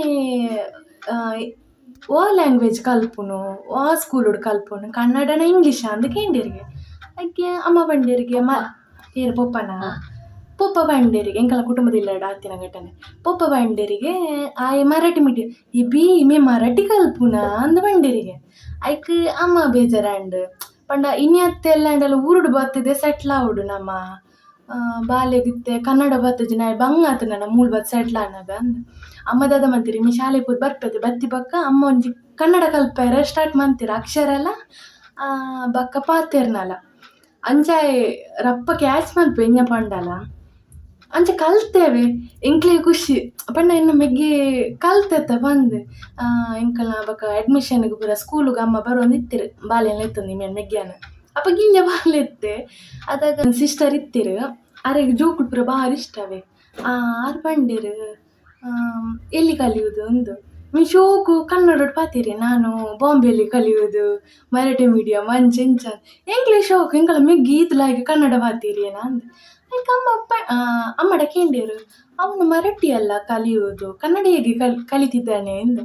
ಓ ಲ್ಯಾಂಗ್ವೇಜ್ ಕಲ್ಪುನು ಓ ಸ್ಕೂಲುಡು ಕಲ್ಪುನು ಕನ್ನಡನ ಇಂಗ್ಲೀಷ ಅಂದ್ ಕೇಂಡಿರಿಗೆ ಅದಕ್ಕೆ ಅಮ್ಮ ಬಂಡೇರಿಗೆ ಏರು ಪೊಪ್ಪ ಬಂಡೇರಿಗೆ ಎಂಕಲ ಕುಟುಂಬದಿಲ್ಲಡ ಆತಿನ ಘಟನೆ ಪೊಪ್ಪ ಬಂಡೇರಿಗೆ ಆಯ್ ಮರಾಠಿ ಮೀಡಿಯಂ ಇಮೆ ಮರಾಠಿ ಕಲ್ಪುನ ಅಂದ್ ಬಂಡೇರಿಗೆ ಐಕ್ ಅಮ್ಮ ಬೇಜಾರಂಡ್ ಪಂಡ ಇನ್ಯತ್ತೆಲ್ಲ ಅಂಡಲ್ಲ ಊರುಡು ಬತ್ತಿದೆ ಸೆಟ್ಲ್ ಆವುಡು ನಮ್ಮ ಬಾಲ್ಯದಿತ್ತೆ ಕನ್ನಡ ಬತ್ತಜಿ ನಾ ಬಂಗಾತ ನನ್ನ ಮೂಲ್ ಬತ್ ಸೆಟ್ಲ್ ಅನ್ನಗ ಅಂದ್ ಅಮ್ಮ ದಾದ ಮಂತಿರಿ ಮಿ ಶಾಲೆ ಪೋದ್ ಬರ್ಪೆತೆ ಬತ್ತಿ ಬಕ್ಕ ಅಮ್ಮ ಒಂಜಿ ಕನ್ನಡ ಕಲ್ಪೆರ ಸ್ಟಾರ್ಟ್ ಮಂತಿರ ಅಕ್ಷರ ಎಲ್ಲ ಬಕ್ಕ ಪಾತೆರ್ನಲ ಅಂಚಾಯ್ ರಪ್ಪ ಕ್ಯಾಚ್ ಮಲ್ಪೆ ಎಂಜ ಪಂಡಲ ಅಂಚ ಕಲ್ತೇವೆ ಎಂಕ್ಲೆ ಖುಷಿ ಪಂಡ ಇನ್ನು ಮೆಗ್ಗೆ ಕಲ್ತೆತ್ತ ಬಂದು ಎಂಕಲ್ನ ಬಕ್ಕ ಅಡ್ಮಿಷನ್ಗೆ ಪೂರ ಸ್ಕೂಲಿಗೆ ಅಮ್ಮ ಬರೋಂದಿತ್ತಿರು ಬಾಲ್ಯನ ಇತ್ತಂದು ನಿಮ್ಗೆ ಮೆಗ್ಗ್ಯಾನ ಅಪ್ಪ ಗಿಂಜ ಬಾಲ್ಯ ಇತ್ತೆ ಅದಾಗ ಸಿಸ್ಟರ್ ಇತ್ತಿರು ಅರೆಗೆ ಜೋಕುಳು ಪೂರ ಭಾರಿ ಇಷ್ಟವೇ ಆರು ಬಂಡೇರು ಎಲ್ಲಿ ಕಲಿಯುವುದು ಒಂದು ಮೀ ಶೋಕು ಕನ್ನಡ ಪಾತೀರಿ ನಾನು ಬಾಂಬೆಯಲ್ಲಿ ಕಲಿಯುವುದು ಮರಾಠಿ ಮೀಡಿಯಂ ಅಂಚ ಇಂಚ ಎಂಕ್ಲೆ ಶೋಕು ಎಂಕಲ ಮೆಗ್ಗಿ ಈತ್ಲಾಗಿ ಕನ್ನಡ ಪಾತೀರಿ ಏನ ಅಂದ ಆಯ್ಕೆ ಅಮ್ಮಡ ಕೇಂಡೇರು ಅವನು ಮರಾಠಿ ಅಲ್ಲ ಕಲಿಯುವುದು ಕನ್ನಡ ಹೇಗೆ ಕಲಿತಿದ್ದಾನೆ ಎಂದು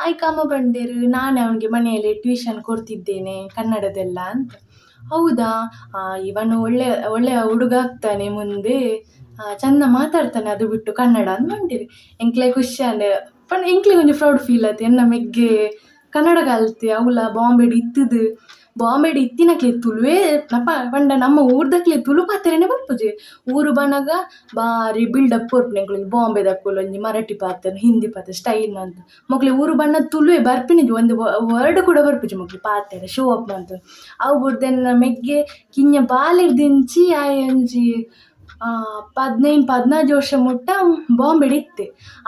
ಆಯ್ಕೆ ಅಮ್ಮ ಬಂಡೇರು ನಾನೇ ಅವನಿಗೆ ಮನೆಯಲ್ಲಿ ಟ್ಯೂಷನ್ ಕೊಡ್ತಿದ್ದೇನೆ ಕನ್ನಡದೆಲ್ಲ ಅಂತ ಹೌದಾ ಇವನು ಒಳ್ಳೆಯ ಹುಡುಗ ಆಗ್ತಾನೆ ಮುಂದೆ ಚಂದ ಮಾತಾಡ್ತಾನೆ ಅದು ಬಿಟ್ಟು ಕನ್ನಡ ಅಂತ ಬಂದಿರಿ ಎಂಕ್ಲೆ ಖುಷಿ ಅಂದೆ ಪಂಡ ಎಂಕ್ಲೆ ಒಂಜಿ ಪ್ರೌಡ್ ಫೀಲ್ ಆಯ್ತು ಎನ್ನ ಮೆಗ್ಗೆ ಕನ್ನಡ ಕಲ್ತೆ ಅವಳ ಬಾಂಬೆಡ್ ಇತ್ತದು ಬಾಂಬೆಡ್ ಇತ್ತಿನಕ್ಲೆ ತುಳುವೇ ಪಂಡ ನಮ್ಮ ಊರ್ದಕ್ಲೆ ತುಳು ಪಾತೆರನೆ ಬರ್ಪುಜಿ. ಊರು ಬನ್ನಗ ಬಾರಿ ಬಿಲ್ಡಪ್ ಕೊರ್ಪುನೆ ಎಂಕ್ಲೆಗ್ ಬಾಂಬೆದಕ್ಕುಲು ಒಂಜಿ ಮರಾಠಿ ಪಾತೆರ್ ಹಿಂದಿ ಪಾತೆರ್ ಸ್ಟೈಲ್ ಮಂತ್ ಮೊಕ್ಲೆ ಊರು ಬಣ್ಣ ತುಳುವೆ ಬರ್ಪಿನಿಜಿ ಒಂದು ವರ್ಡ್ ಕೂಡ ಬರ್ಪುಜಿ ಮೊಕ್ಲೆ ಪಾತೆರೆ ಶೋ ಅಪ್ ಮಂತ್. ಅವು ಬುಡ್ದೆನ್ನ ಮೆಗ್ಗೆ ಕಿಂಜ ಬಾಲೆಡ್ ದಿಂಚಿ ಆಯೆ ಒಂಜಿ 15-14 ವರ್ಷ ಮುಟ್ಟ ಬಾಂಬೆಡ್ ಇತ್ತೆ.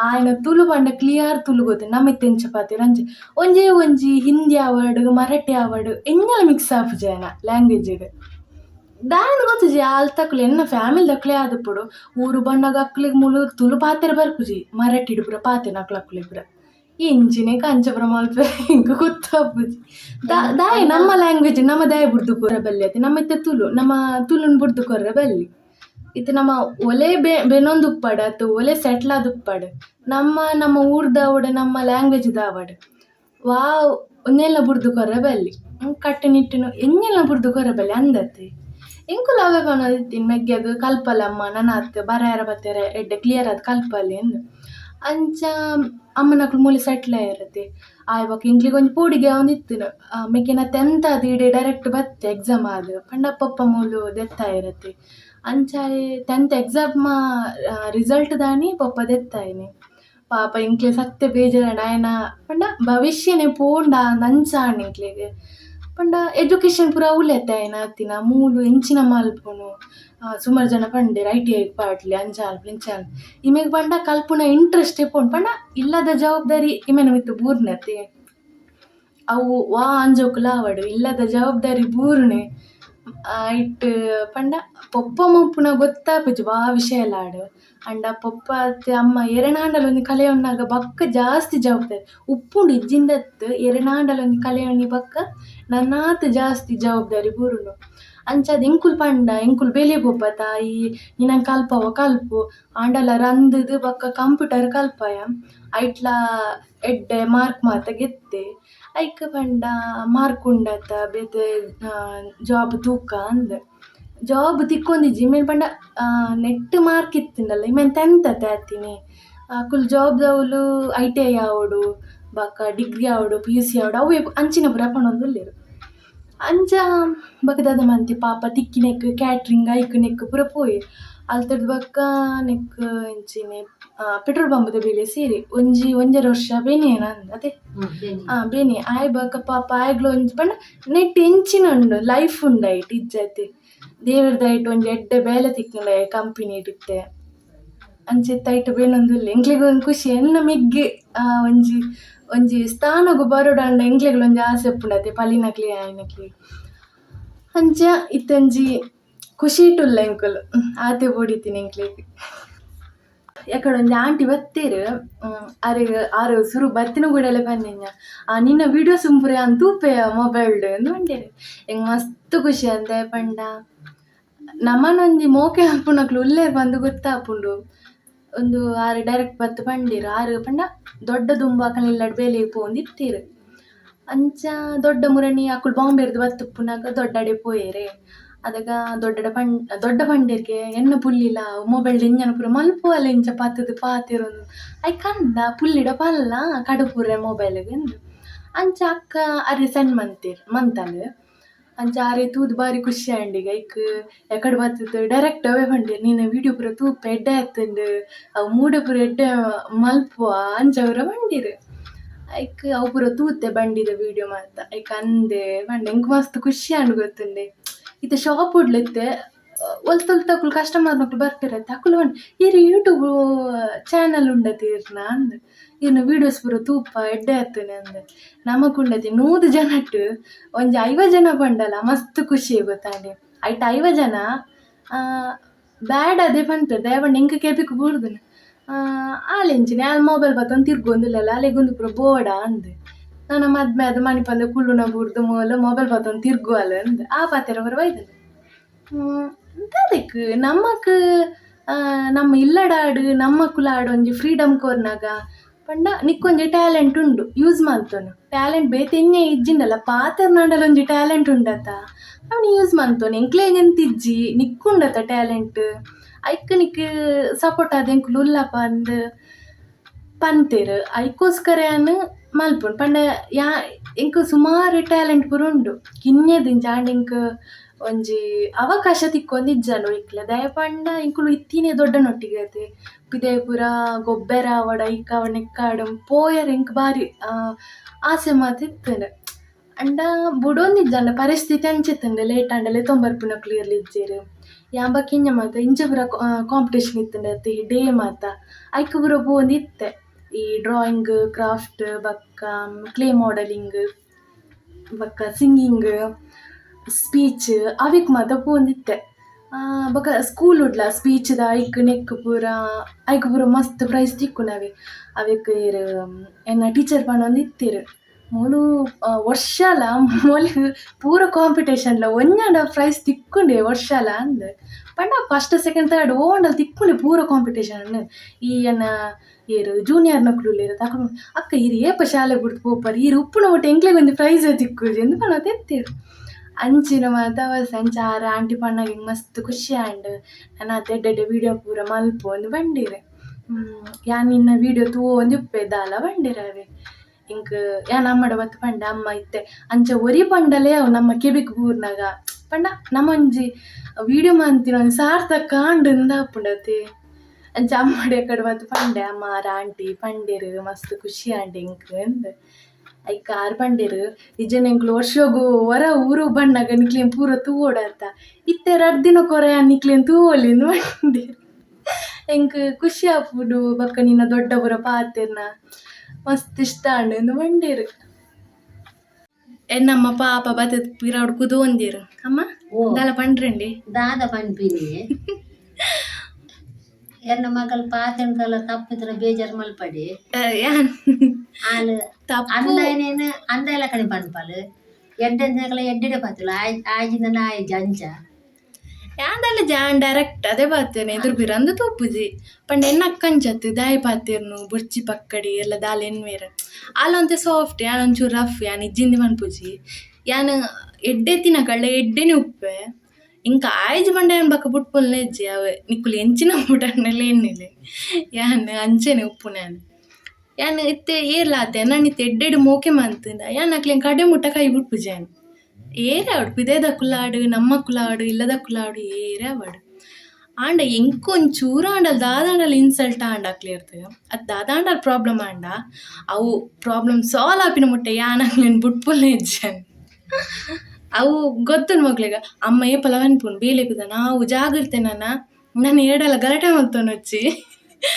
ಆಯ್ನ ತುಳು ಪಂಡ ಕ್ಲಿಯರ್ ತುಳು ಗೊತ್ತು ನಮಗೆ ತೆಂಚ ಪಾತೆರ್ ಅಂಚೆ ಒಂಜಿ ಹಿಂದಿ ಆವಡ್ ಮರಾಠಿ ಆವಡ್ ಎಂಜಲ ಮಿಕ್ಸ್ ಆಪುಜೆನ ಲ್ಯಾಂಗ್ವೇಜ್ಡ್. ದಾಯನ ಗೊತ್ತುಜಿ ಅಲ್ತಕ್ಲೆ ಎನ್ನ ಫ್ಯಾಮಿಲಿ ದಕ್ಲೆ ಆದುಪ್ಪುಡು ಊರು ಬಣ್ಣಗ ಅಕ್ಲೆಗ್ ಮುಲು ತುಳು ಪಾತೆರ ಬರ್ಪುಜಿ ಮರಾಠಿಡ್ ಪುರ ಪಾತೆನ ಅಕ್ಲೆ ಪುರ ಇಂಚಿನೆ ಕಂಚಪುರ ಮಲ್ಪೆ ಇಂಕ ಗೊತ್ತಾಪುಜಿ. ದಾಯ ನಮ್ಮ ಲ್ಯಾಂಗ್ವೇಜ್ ನಮ್ಮ ದಾಯ ಬುಡ್ದು ಕೊರ ಬಲ್ಲಿ ಅತಿ ನಮ್ಮ ಇತ್ತೆ ತುಳು ನಮ್ಮ ತುಳುನ್ ಬುಡ್ದು ಕೊರ್ರೆ ಬಲ್ಲಿ ಇತ್ತೆ ನಮ್ಮ ಒಲೆ ಬೆನೊಂದುಪ್ಪಡ ಅತ್ತು ಒಲೆ ಸೆಟ್ಲ್ ಆದುಪ್ಪಡ್ ನಮ್ಮ ಊರ್ದಾವಡ್ ನಮ್ಮ ಲ್ಯಾಂಗ್ವೇಜ್ ದಾವಡ್ ವಾವ್ ಒಂದೆಲ್ಲ ಬುಡ್ದು ಕೊರ್ರೆ ಬಲ್ಲಿ ಕಟ್ಟುನಿಟ್ಟುನು ಎಂಜೆಲ್ಲ ಬುಡ್ದು ಕೊರ್ರೆ ಬಲ್ಲಿ ಅಂದತ್ತೆ. ಎಂಕುಲು ಅವೇ ಪನೊಂದಿತ್ತಿನ ಮೆಗ್ಗ್ಯಾಗ ಕಲ್ಪಲಮ್ಮ ನನ್ನ ಅತ್ತೆ ಬರಾಯರ ಬತ್ತೆರೆ ಎಡ್ಡೆ ಕ್ಲಿಯರ್ ಆದ್ ಕಲ್ಪಲ್ಲಿ ಎಂದು ಅಂಚ ಅಮ್ಮನಕ್ಲು ಮೂಲೆ ಸೆಟ್ಲ್ ಆಯಿರತ್ತೆ. ಆಯ್ಬಕ್ ಇಂಕ್ಲಿಗೆ ಒಂಜಿ ಪೋಡಿಗೆ ಒಂದಿತ್ತಿನ ಮೆಕ್ಕೆನ 10th ಆದ್ ಈಡೆ ಡೈರೆಕ್ಟ್ ಬತ್ತೆ ಎಕ್ಸಾಮ್ ಆದ್ ಪಂಡ ಪಪ್ಪ ಮೂಲು ದೆತ್ತಾಯಿರತ್ತೆ. ಅಂಚಾಯೆ 10th ಎಕ್ಸಾಮ್ ರಿಸಲ್ಟ್ ದಾನಿ ಪಪ್ಪ ದೆತ್ತಾಯಿನಿ ಪಾಪ ಇಂಕ್ಲೆ ಸತ್ತೆ ಬೇಜಾರಣ ಆಯ್ನ ಪಂಡ ಭವಿಷ್ಯನೆ ಪೋಂಡ ನಂಚಾಣ್ ಇಂಕ್ಲೆಗ್ ಪಂಡ ಎಜುಕೇಶನ್ ಪೂರ ಉಲೆತ್ತಾಯನ ಅತ್ತಿನ ಮೂಲು ಎಂಚಿನ ಮಲ್ಪುನು ಸುಮಾರು ಜನ ಪಂಡೆರ್ ITI ಪಾಡ್ಲಿ ಅಂಚಾಲ್ಪು ಇಂಚಾಲ್ ಇಮೆಗ್ ಪಂಡ ಕಲ್ಪುನ ಇಂಟ್ರೆಸ್ಟ್ ಪೋಂಡು ಪಂಡ ಇಲ್ಲದ ಜವಾಬ್ದಾರಿ ಇಮೆನ ಮಿತ್ತು ಬೂರ್ನತೆ ಅವು ವಾ ಅಂಜೋಕುಲ ಆವಡು ಇಲ್ಲದ ಜವಾಬ್ದಾರಿ ಬೂರ್ಣೆ ಇಟ್ ಪಂಡ ಪೊಪ್ಪ ಮುಪ್ಪುನ ಗೊತ್ತಾಪುಜಿ ವಾ ವಿಷಯಲಾಡು ಅಂಡ ಪೊಪ್ಪ ಅತ್ತೆ ಅಮ್ಮ ಎರೆನಾಂಡಲ ಒಂದು ಕಲೆಯೊನ್ನಾಗ ಬಕ್ಕ ಜಾಸ್ತಿ ಜವಾಬ್ದಾರಿ ಉಪ್ಪುಂಡು ಇಜ್ಜಿಂದತ್ತು ಎರೆನಾಂಡಲ ಒಂದು ಕಲೆಯೊಣ್ಣಿ ಬಕ್ಕ ನನ್ನಾತ್ ಜಾಸ್ತಿ ಜವಾಬ್ದಾರಿ ಬೂರುಂಡು. ಅಂಚಾದ ಎಂಕುಲು ಪಂಡ ಎಂಕುಲು ಬೆಲೆ ಪೊಪ್ಪ ತಾಯಿ ನಿನಗೆ ಕಲ್ಪು ಆಂಡಲ ರಂದದು ಬಕ್ಕ ಕಂಪ್ಯೂಟರ್ ಕಲ್ಪಯ ಐಟ್ಲ ಎಡ್ಡೆ ಮಾರ್ಕ್ ಮಾತ ಗೆತ್ತೆ ಐಕ್ ಪಂಡ ಮಾರ್ಕ್ ಉಂಡತ ಬೇತೆ ಜಾಬ್ ತೂಕ ಅಂದ ಜಾಬ್ ತಿಕ್ಕೊಂದಿಜ್ಜಿ ಇಮೇಲೆ ಪಂಡ ನೆಟ್ ಮಾರ್ಕ್ ಇತ್ತಿಂಡಲ್ಲ ಇಮೇಲೆ 10th ಆತೀನಿ ಕುಲ್ ಜಾಬ್ದವಳು ITI ಆವಡು ಬಕ್ಕ ಡಿಗ್ರಿ ಆವಡು PUC ಆವಡು ಅವೇ ಅಂಚಿನ ಪುರ ಪಣೊಂದುಲ್ಲೆರು ಅಂಚ ಬಕದಾದ ಮಂತಿ ಪಾಪ ತಿಕ್ಕಿನೆಕ್ ಕ್ಯಾಟ್ರಿಂಗ್ ಐಕ್ ನೆಕ್ ಪೂರ ಪೋಯಿ ಅಲ್ತದ ಬಕ್ಕ ನೆಕ್ ಇಂಚಿನೆ ಪೆಟ್ರೋಲ್ ಪಂಪ್ದ ಬೇಲೆ ಸೇರಿ ಒಂಜರ ವರ್ಷ ಬೇನೆಯನ ಅಂದ ಅದೇ ಬೇನೆ ಆಯ್ ಬಕ್ಕ ಪಾಪ ಆಯ್ಗ್ಲ ಒಂಜಿ ಪಂಡ ನೆಟ್ ಎಂಚಿನ ಉಂಡು ಲೈಫ್ ಉಂಡಾಯ್ಟ್ ಇಜ್ಜತೆ ದೇವರದಾಯ್ಟ್ ಒಂಜಿ ಎಡ್ಡೆ ಬೇಲೆ ತಿಕ್ಕಂಡ ಕಂಪನಿ ಇಟ್ಟಿತ್ತೆ ಅಂಚೆತ್ತಾಯ್ಟ್ ಬೇನೊಂದುಲ್ಲೆ ಎಂಕ್ಲೆಗ್ ಒಂದು ಖುಷಿ ಎನ್ನ ಮೆಗ್ಗೆ ಒಂಜಿ ಸ್ಥಾನಗು ಬರೋಡಂಡ ಎಂಕ್ಲೆಗ್ಲ ಒಂಜಿ ಆಸೆ ಉಪ್ಪುಂಡತೆ ಪಲಿನಕ್ಲೆ ಆಯ್ನಕ್ಲೆ ಅಂಚ ಇತ್ತಂಜಿ ಖುಷಿ ಇಟ್ಟುಲ್ಲ ಎಂಕುಲು ಆತೆ ಬೋಡಿತೀನಿ ಎಂಕ್ಲೆಗ್. ಯಾಕಡೆ ಒಂಜಿ ಆಂಟಿ ಬತ್ತೇರು ಆರು ಸುರು ಬತ್ತಿನ ಕೂಡಲೇ ಬಂದಿನ ನಿನ್ನ ವೀಡಿಯೋಸ್ ಉಂಪುರೆ ಅಂತೂಪೆ ಮೊಬೈಲ್ಡ್ ಎಂದು ಬಂಡೇರು ಎಂಗ್ ಮಸ್ತ್ ಖುಷಿ ಅಂದೆ ಪಂಡ ನಮ್ಮನೊಂಜಿ ಮೋಕೆ ಹಾಪುನಕ್ಲು ಉಲ್ಲೇರ್ ಬಂದು ಗೊತ್ತಾಪುಂಡು ಒಂದು ಆರು ಡೈರೆಕ್ಟ್ ಬತ್ತು ಪಂಡೇರು ಆರು ಪಂಡ ದೊಡ್ಡ ದುಂಬಾಕಲ್ ಇಲ್ಲಡ್ ಬೇಲೆ ಪೋಂದಿತ್ತೇರು ಅಂಚ ದೊಡ್ಡ ಮುರಣಿ ಅಕ್ಕುಲು ಬಾಂಬೆರ್ದು ಬತ್ತುಪ್ಪುನಾಗ ದೊಡ್ಡಡೆ ಪೋಯೇರೆ ಅದಾಗ ದೊಡ್ಡ ಪಂಡೇರ್ಗೆ ಎನ್ನ ಪುಲ್ಲಿಲ ಮೊಬೈಲ್ ಎಂಜನ ಪೂರ ಮಲ್ಪುವಲ್ಲ ಇಂಚ ಪತ್ತದು ಪಾತೆರೊಂದು ಐ ಕಂಡ ಪುಲ್ಲಿಡ ಪಲ್ಲ ಕಡುಪುರೆ ಮೊಬೈಲ್ಗೆ ಎಂದು ಅಂಚ ಅಕ್ಕ ಅರೆ ಸಣ್ಣ ಮಂತಂದು ಅಂಚ ಆರೆ ತೂದು ಬಾರಿ ಖುಷಿ ಆಂಡಿಗ ಐಕ್ ಎಕಡೆ ಬತ್ತದು ಡೈರೆಕ್ಟ್ ಅವೇ ಪಂಡೇರು ನೀನು ವೀಡಿಯೋ ಪೂರ ತೂಪ ಎಡ್ಡೆ ಆತಂಡು ಅವು ಮೂಡ ಪೂರ ಎಡ್ಡೆ ಮಲ್ಪುವ ಅಂಚ ಅವರ ಬಂಡೀರು ಐಕ್ ಅವು ಪೂರ ತೂತೆ ಬಂಡಿದ ವೀಡಿಯೋ ಮಾತ ಐಕ್ ಅಂದೆ ಪಂಡ ಎಂಕ್ ಮಸ್ತ್ ಖುಷಿ ಆಂಡ್ ಗೊತ್ತುಂಡೆ ಇತ್ತೆ ಶಾಪ್ ಉಡ್ಲಿತ್ತೆ ಒಲ್ತೊಲ್ತಕ್ಕುಲು ಕಸ್ಟಮರ್ ಮಕ್ಳು ಬರ್ತಿರತ್ತೆ ಅಕ್ಕುಲು ಬಂದು ಇರು ಯೂಟ್ಯೂಬ್ ಚಾನಲ್ ಉಂಡತೀರ್ನ ಅಂದ ಇನ್ನು ವೀಡಿಯೋಸ್ ಪೂರ ತೂಪ ಎಡ್ಡೆ ಆತನೆ ಅಂದ ನಮಕುಂಡತಿ 100 ಜನಟ್ಟು ಒಂಜಿ 50 ಜನ ಬಂಡಲ್ಲ ಮಸ್ತ್ ಖುಷಿ ಗೊತ್ತಾಂಡೆ ಐಟ್ 50 ಜನ ಬ್ಯಾಡ್ ಅದೇ ಪಂತ ದಯವಂಡ ಎಂಕ ಕೆಪಿಕ್ ಬೂರ್ದನ ಆಲೆಂಚಿನ ಅಲ್ಲಿ ಮೊಬೈಲ್ ಬತ್ತೊಂದು ತಿರ್ಗೊಂದಿಲ್ಲಲ್ಲ ಅಲೆಗೊಂದು ಪೂರ ಬೋಡ ಅಂದ ನಾನು ಮದ್ಮೆ ಅದು ಮಣಿಪಂದ ಕುಳ್ಳುನ ಬೂರ್ದು ಮೂಲ ಮೊಬೈಲ್ ಬತ್ತೊಂದು ತಿರ್ಗುವಲ್ಲ ಅಂದ ಆ ಪಾತೆರ ಬರ ಬೈದನು ಅದಕ್ಕೆ ನಮ್ಮ ಇಲ್ಲಡಾಡು ನಮ್ಮ ಕುಲಾಡು ಒಂಜಿ ಫ್ರೀಡಮ್ ಕೋರ್ನಾಗ ಪಂಡ ನಿಕ್ಕೊಂಜಿ ಟ್ಯಾಲೆಂಟ್ ಉಂಡು ಯೂಸ್ ಮಂತೋನು ಟ್ಯಾಲೆಂಟ್ ಬೇತೆ ಎಣ್ಣೆ ಇಜ್ಜಿಂಡಲ್ಲ ಪಾತೆರ್ ನಾಡಲ್ಲ ಒಂಜಿ ಟ್ಯಾಲೆಂಟ್ ಉಂಡತ ಅವನು ಯೂಸ್ ಮಂತೋನು ಎಂಕ್ಲೆಗೆಂತಿಜ್ಜಿ ನಿಕ್ಕುಂಡತ ಟ್ಯಾಲೆಂಟ್ ಐಕ್ ನಿಕ್ ಸಪೋರ್ಟ್ ಆದ ಎಂಕುಲು ಉಲ್ಲಪ್ಪ ಅಂದ್ ಪಂತೇರು ಐಕೋಸ್ಕರ ಮಲ್ಪುಂಡು ಪಂಡ ಯಾ ಎಂಕ್ ಸುಮಾರು ಟ್ಯಾಲೆಂಟ್ ಪೂರ ಉಂಡು ಕಿನ್ಯದಿಂಚ ಆಂಡ ಎಂಕ್ ಒಂಜಿ ಅವಕಾಶ ತಿಕ್ಕೊಂದಿಜ್ಜಂಡು ಇಕ್ಲೆ ದಯ ಪಂಡ ಇಂಕುಲು ಇತ್ತೀನೆ ದೊಡ್ಡನೊಟ್ಟಿಗೆ ಅತೆ ಪಿದೆ ಪೂರ ಗೊಬ್ಬರ ಆವಡ ಇಕ್ಕ ಆವಡ್ ನೆಕ್ಕಾಡು ಪೋಯರ್ ಎಂಕ್ ಬಾರಿ ಆಸೆ ಮಾತ ಇತ್ತಂಡೆ ಅಂಡ ಬುಡೊಂದಿಜ್ಜಂಡ ಪರಿಸ್ಥಿತಿ ಅಂಚಿತ್ತಂಡೆ ಲೇಟ್ ಆಂಡಲೆ ತೊಂಬರ್ಪುನ ಕ್ಲಿಯರ್ಲಿ ಇಜ್ಜೆರ್ ಯಾಂಬ ಕಿಂಜ ಮಾತ ಇಂಚ ಪೂರ ಕಾಂಪಿಟೇಷನ್ ಇತ್ತಂಡೆ ಅತ್ತೆ ಡೇ ಮಾತ ಐಕ್ ಪೂರ ಪೋಂದು ಇತ್ತೆ ಈ ಡ್ರಾಯಿಂಗ್ ಕ್ರಾಫ್ಟ್ ಬಕ್ಕ ಕ್ಲೇ ಮಾಡೆಲಿಂಗ್ ಬಕ್ಕ ಸಿಂಗಿಂಗ್ ಸ್ಪೀಚ್ ಅವಿಕ್ ಮಾತ ಪೋಂದಿತ್ತೆ ಬೊಕ ಸ್ಕೂಲ್ ಉಡ್ಲ ಸ್ಪೀಚ್ದ ಐಕ್ ನೆಕ್ ಪೂರ ಐಕ್ ಪೂರ ಮಸ್ತ್ ಪ್ರೈಸ್ ತಿಕ್ಕುನವೆ ಅವೆಕ್ ಏರ್ ಎನ್ನ ಟೀಚರ್ ಪಂಡೊಂದು ಇತ್ತೆರ್ ಮೂಲು ವರ್ಷಲ ಮೂಲು ಪೂರ ಕಾಂಪಿಟೇಷನ್ಲ ಒಂಜಾಂಡ ಪ್ರೈಸ್ ತಿಕ್ಕುಂಡೆ ವರ್ಷಲ ಅಂದ್ ಪಂಡ ಫಸ್ಟ್ ಸೆಕೆಂಡ್ ಥರ್ಡ್ ಓಂಡಲ್ ತಿಕ್ಕುಂಡೆ ಪೂರ ಕಾಂಪಿಟೇಷನ್ ಈ ಎನ್ನ ಏರು ಜೂನಿಯರ್ ನಕ್ಲುಲ್ಲೇರು ತಕೊಂಡು ಅಕ್ಕ ಇರು ಏಪ ಶಾಲೆ ಬಿಡ್ತು ಪೋಪರ್ ಇರು ಉಪ್ಪುನ ಒಟ್ಟು ಎಂಕ್ಲೆಗ್ ಒಂದು ಪ್ರೈಸ್ ತಿಕ್ಕುಜಿ ಎಂದು ಪಣ ತೆತ್ತೇರು ಅಂಚಿನ ಮಾತ ಅವಸ ಅಂಚಾರ ಆಂಟಿ ಪಣ್ಣಗೆ ಮಸ್ತ್ ಖುಷಿ ಆಂಡ್ ನಾನು ತೆಡ್ಡೆ ವೀಡಿಯೋ ಪೂರ ಮಲ್ಪೊಂದು ಬಂದಿರೆ ಯಾನ್ ನಿನ್ನ ವೀಡಿಯೋ ತೂವೊಂದು ಉಪ್ಪೆದಾಲ ಬಂದಿರ ಅವೆ ಇಂಕ್ ಯಾನ್ ಅಮ್ಮಡ ಬತ್ತು ಪಂಡ ಅಮ್ಮ ಇತ್ತೆ ಅಂಚ ಒರಿ ಪಂಡಲೇ ಅವು ನಮ್ಮ ಕೆಬಿಕ್ ಬೂರ್ನಾಗ ಪಂಡ ನಮ್ಮೊಂಜಿ ವೀಡಿಯೋ ಮಂತಿನ ಒಂದು ಸಾರ್ಥಕ ಕಾಂಡ್ ಆಪುಂಡತೆ ಅಂಚ ಅಮ್ಮಡೆ ಕಡೆ ಬತ್ತು ಪಂಡೆ ಅಮ್ಮ ಆಂಟಿ ಪಂಡೇರು ಮಸ್ತ್ ಖುಷಿ ಆಂಟಿ ಇಂಕ್ ಅಂದ್ ಐಕ್ ಆರು ಪಂಡೇರು ಇಜ್ಜನ ಎಂಕ್ಲು ವರ್ಷಗು ಹೊರ ಊರು ಬಣ್ಣಗ ನಿಕ್ಲೇನ್ ಪೂರ ತೂವೋಡತ್ತ ಇತ್ತೆ 2 ದಿನ ಕೊರೆ ನಿಕ್ಲೇನ್ ತೂವೊಲಿಂದು ಬಂಡೇರು ಎಂಕ್ ಖುಷಿ ಆಪುಡು ಬಕ್ಕ ನಿನ್ನ ದೊಡ್ಡ ಪೂರ ಪಾತೆರ್ನ ಮಸ್ತ್ ಇಷ್ಟ ಅಂಡು ಬಂಡೇರು ಎನ್ನಮ್ಮ ಪಾಪ ಬತ್ತದ ಪಿರಾಡ್ ಕುದೊಂದಿರು ಅಮ್ಮ ದಾಲ ಪಂಡ್ರಂಡಿ ದಾದ ಪಂಪಿನಿ ಎನ್ನ ಮಗಲ್ ಪಾತೆಂಕಲ ತಪ್ಪಿದ್ರ ಬೇಜಾರ್ ಮಲ್ಪಡಿ ಆಲ್ ಅಂದಾಯನೇನು ಅಂದಾಯಲ ಕಣಿ ಪನ್ಪಲ್ ಎಡ್ಡೆಂದಕಲ ಎಡ್ಡೆಡೆ ಪಾತಿಲ್ಲ ಆಜಿಂದ ನಾಯಿ ಜಂಚ ಯಾಂದಲ್ಲ ಜಾನ್ ಡೈರೆಕ್ಟ್ ಅದೇ ಪಾತೇನೆ ಎದುರು ಬೀರ ಅಂದು ತೂಪುಜಿ ಪಂಡ ಎನ್ನ ಅಕ್ಕಂಚತ್ತು ದಾಯಿ ಪಾತೇರ್ನು ಬುರ್ಚಿ ಪಕ್ಕಡಿ ಎಲ್ಲ ದಾಲ್ ಎನ್ವೇರ ಆಲೊಂತೆ ಸಾಫ್ಟ್ ಯಾನ್ ಒಂಚೂರು ರಫ್ ಯಾನ್ ಇಜ್ಜಿಂದಿ ಮನ್ಪುಜಿ ಯಾನ್ ಎಡ್ಡೆ ತಿನ್ನಕಳ್ಳ ಎಡ್ಡೆನೆ ಉಪ್ಪೆ ಇಂಕ ಆಯ್ಜ್ ಬಂಡ ಯಾನ್ ಬಕ್ಕ ಬುಟ್ಪುಲ್ನ ಇಜ್ಜಿ ಅವೆ ನಿಕ್ಕುಲು ಎಂಚಿನ ಬುಡನ್ನೆಲ್ಲ ಎಣ್ಣೆಲೆ ಯಾನ್ ಅಂಚೆನೆ ಉಪ್ಪು ಯಾನ್ ಇತ್ತೆ ಏರ್ಲಾತೆ ನಾನು ಇತ್ತೆ ಎಡ್ಡೆಡು ಮೋಕೆ ಮಂತಂದ ಯಾನ್ ಅಕ್ಲೇನ್ ಕಡೆ ಮುಟ್ಟ ಕೈ ಬಿಟ್ಪುಜಿ ಯಾನ್ ಏರೆ ಅವಡು ಪಿದೇದ ಕುಲಾಡು ನಮ್ಮ ಕುಲಾಡು ಇಲ್ಲದ ಕುಲಾಡು ಏರೆ ಅವಡು ಆಂಡ ಎಂಕೊಂಚೂರು ಆಂಡಲ್ ದಾದಾಂಡಲ್ ಇನ್ಸಲ್ಟ್ ಆಂಡಕ್ಲೆ ಇರ್ತದೆ ಅದು ದಾದಾಂಡಲ್ ಪ್ರಾಬ್ಲಮ್ ಆಂಡ ಅವು ಪ್ರಾಬ್ಲಮ್ ಸಾಲ್ವ್ ಆಪಿನ ಮುಟ್ಟೆ ಯಾನಾಗ್ಲೇನು ಬುಟ್ಪುಲ್ನ ಇಜ್ಜನ್ ಅವು ಗೊತ್ತುನ್ ಮಕ್ಳಿಗ ಅಮ್ಮ ಏಪಲ ಅನ್ಪುನ್ ಬೇಲೆಗುದ ನಾವು ಜಾಗ್ರತೆ ನಾನು ಏಡಲ್ಲ ಗಲಾಟೆ ಮಾಡ್ತಾನೆ వచ్చి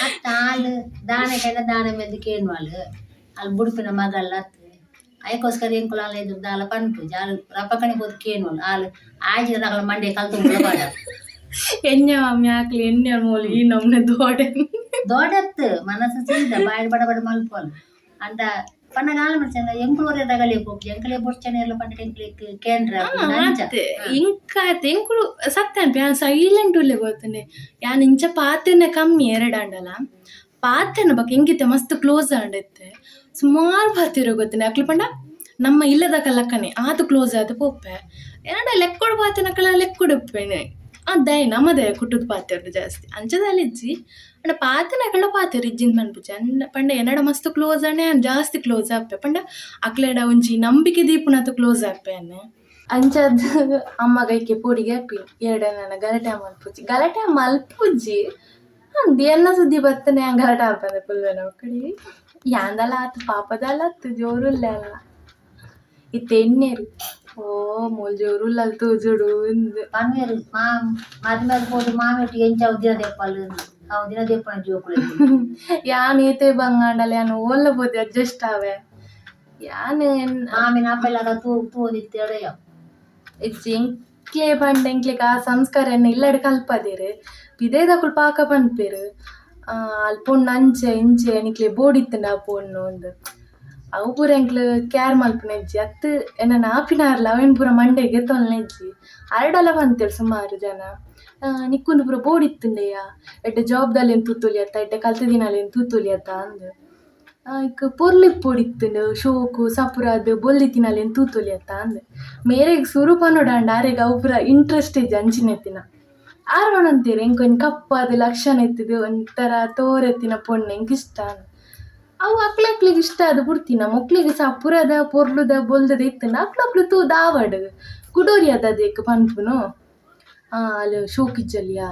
ಅತ್ತ ಆಲು ದಾಣೆಗೆಲ್ಲ ದಾಣ ಮೆದ್ದು ಕೇನ್ವಾಳು ಅಲ್ಲಿ ಬುಡುಪಿನ ಮಗಲ್ಲ ಅದಕ್ಕೋಸ್ಕರ ಎಂಕುಲಾಲ ಎದುರು ದಾಲ ಪನ್ಪುಜಿ ಆಲು ರಪ್ಪಕಣಿ ಹೋದ್ ಕೇನ್ವಾಳು ಆಲು ಆಯ್ಜಿನ ನಗಲ ಮಂಡೆ ಕಲ್ತು ಬಾಡ ಎಣ್ಣೆ ಮಮ್ಮಿ ಹಾಕ್ಲಿ ಎಣ್ಣೆ ಮೂಲ ಈ ನಮ್ನೆ ದೊಡ್ಡತ್ತು ಮನಸ್ಸು ಚೀದ ಬಾಯಿ ಬಡ ಬಡ ಮಲ್ಪೋಲ್ ಅಂತ ಪಂಡ ನಾಲ್ ಮಾಡ್ಸಂಗ ಎಂಕುಳೂರೇ ತಗಲಿ ಹೋಗಿ ಎಂಕಲೇ ಬೊಡ್ಚನೆ ಎಲ್ಲ ಪಂಡ ಎಂಕಲಿಕ್ಕೆ ಕೇಂದ್ರ ಇಂಕಾತ ಎಂಕುಳು ಸತ್ತ ಯಾನ್ ಸೈಲೆಂಟ್ ಉಲ್ಲೆ ಗೊತ್ತಂಡೆ ಯಾನ್ ಇಂಚ ಪಾತೆನೆ ಕಮ್ಮಿ ಎರಡಾಂಡಲ ಪಾತೆನ ಬಕ್ ಹೆಂಗಿತ್ತೆ ಮಸ್ತ್ ಕ್ಲೋಸ್ ಆಂಡೈತೆ ಸುಮಾರು ಪಾತಿರೋ ಗೊತ್ತನೆ ಅಕ್ಲಿ ಪಂಡ ನಮ್ಮ ಇಲ್ಲದ ಕಲಕ್ಕನೆ ಆತು ಕ್ಲೋಸ್ ಆದ ಪೋಪೆ ಎರಡ ಲೆಕ್ಕೊಡು ಪಾತೆನಕಲ ಲೆಕ್ಕೊಡುಪ್ಪೇನೆ ಅದೇ ನಮ್ಮದೇ ಕುಟ್ಟುದು ಪಾತೆರ್ದು ಜಾಸ್ತಿ ಅಂಚದಲ್ಲಿಜ್ಜಿ ಅಂಡ ಪಾತೆನಕಲ ಪಾತೆರ್ ಇಜ್ಜಿಂದ ಮನ್ಪುಜಿ ಅಂಡ ಪಂಡ ಎನ್ನಡ ಮಸ್ತ್ ಕ್ಲೋಸ್ ಆಣೆ ಜಾಸ್ತಿ ಕ್ಲೋಸ್ ಆಪೆ ಪಂಡ ಅಕ್ಲೆಡ ಒಂಜಿ ನಂಬಿಕೆ ದೀಪುನತ ಕ್ಲೋಸ್ ಆಪೆ ಅನ್ನ ಅಂಚದ್ ಅಮ್ಮ ಗೈಕೆ ಪೋಡಿಗೆ ಆಪಿ ಎರಡ ನನ್ನ ಗಲಾಟೆ ಮಲ್ಪುಜಿ ಅಂದು ಎನ್ನ ಸುದ್ದಿ ಬತ್ತನೆ ಗಲಾಟೆ ಆಪಂದೆ ಪುಲ್ವೆನ ಒಕ್ಕಡಿ ಯಾಂದಲ ಆತು ಪಾಪದಲ್ಲ ಆತು ಜೋರುಲ್ಲ ಅಲ್ಲ ಇತ್ತೆ ಎಣ್ಣೆರು ಓ ಮೂಲ್ ಜೋರುಲ್ಲ ತೂಜುಡು ಪನ್ವೇರು ಮದ್ಮೇಲೆ ಹೋದು ಮಾಮಿಟ್ಟು ಎಂಚ ದಿನ ದೆಪ್ಪಲು ಅವು ದಿನ ದೆಪ್ಪನ ಜೋಕುಳು ಯಾನ್ ಈತೆ ಬಂಗಾಂಡಲ್ಲ ಯಾನ್ ಓಲ್ಲ ಬೋದಿ ಅಡ್ಜಸ್ಟ್ ಆವೆ ಯಾನ್ ಮಾಮಿನ ಅಪ್ಪೆಲ್ಲ ತೂದಿತ್ತೇಳೆಯ ಎಂಕ್ಲೆ ಪಂಡ ಎಂಕ್ಲೆಗ್ ಆ ಸಂಸ್ಕಾರ ಇಲ್ಲಡ್ ಕಲ್ಪದಿರು ಪಿದೇದಕುಲು ಪಾಕ ಪನ್ಪೇರು ಅಲ್ಲಿ ಪೊಣ್ಣು ಅಂಚೆ ಇಂಚೆ ನಿಕ್ಲೆ ಬೋಡಿತ್ತಂಡ ಆ ಪೊಣ್ಣು ಒಂದು ಅವು ಪೂರ ಎಂಕ್ಲು ಕೇರ್ ಮಲ್ಪುನೆಜ್ಜಿ ಅತ್ತು ಎನ್ನ ಆಪಿನಾರ್ಲ ಅವೇನು ಪೂರ ಮಂಡೆಗೆ ತೊಲ್ನೆಜ್ಜಿ ಅರಡಲ ಬಂತೇಳು ಸುಮಾರು ಜನ ನಿಕ್ಕುಂದು ಪೂರ ಬೋಡಿತ್ತುಂಡೆಯ ಎಡ್ಡೆ ಜಾಬ್ದಲ್ಲಿ ಏನು ತೂತೊಲಿ ಅತ್ತ ಎಡ್ಡೆ ಕಲ್ತ ದಿನಾಲಿ ಏನು ತೂತೊಲಿ ಅತ್ತ ಅಂದು ಇಕ್ಕ ಪೊರ್ಲಿಗೆ ಬೋಡಿತ್ತುಂಡು ಶೋಕು ಸಪುರದು ಬೊಲ್ಲಿ ತಿನಾಲಿ ಏನು ತೂತೊಲಿ ಅತ್ತ ಅಂದು ಮೇರೆಗೆ ಸುರು ಪನ್ನೋಡಾಂಡ ಆರೆಗೆ ಅವು ಪೂರ ಇಂಟ್ರೆಸ್ಟ್ ಇಜ್ಜಿ ಅಂಚಿನೆತ್ತಿನ ಆರೋಣ ಅಂತೀರಿ ಎಂಕೊಂದು ಕಪ್ಪದು ಲಕ್ಷಣ ಎತ್ತಿದ್ದು ಒಂಥರ ತೋರೆತ್ತಿನ ಪೊಣ್ಣು ಎಂಗೆ ಇಷ್ಟ ಅವು ಅಕ್ಲಕ್ಲಿಗೆ ಇಷ್ಟ ಅದು ಬಿಡ್ತೀನ ಮೊಕ್ಲಿಗೆ ಸಹ ಪುರದ ಪೊರ್ಲುದ ಬೊಲ್ದದ ಇತ್ತನ ಅಕ್ಲಕ್ಲು ತೂ ದಾವಡ್ ಕುಡೋರಿ ಅದಕ್ಕೆ ಪನ್ಪುನು ಅಲ್ಲಿ ಶೋಕಿಜ್ಜಲಿಯ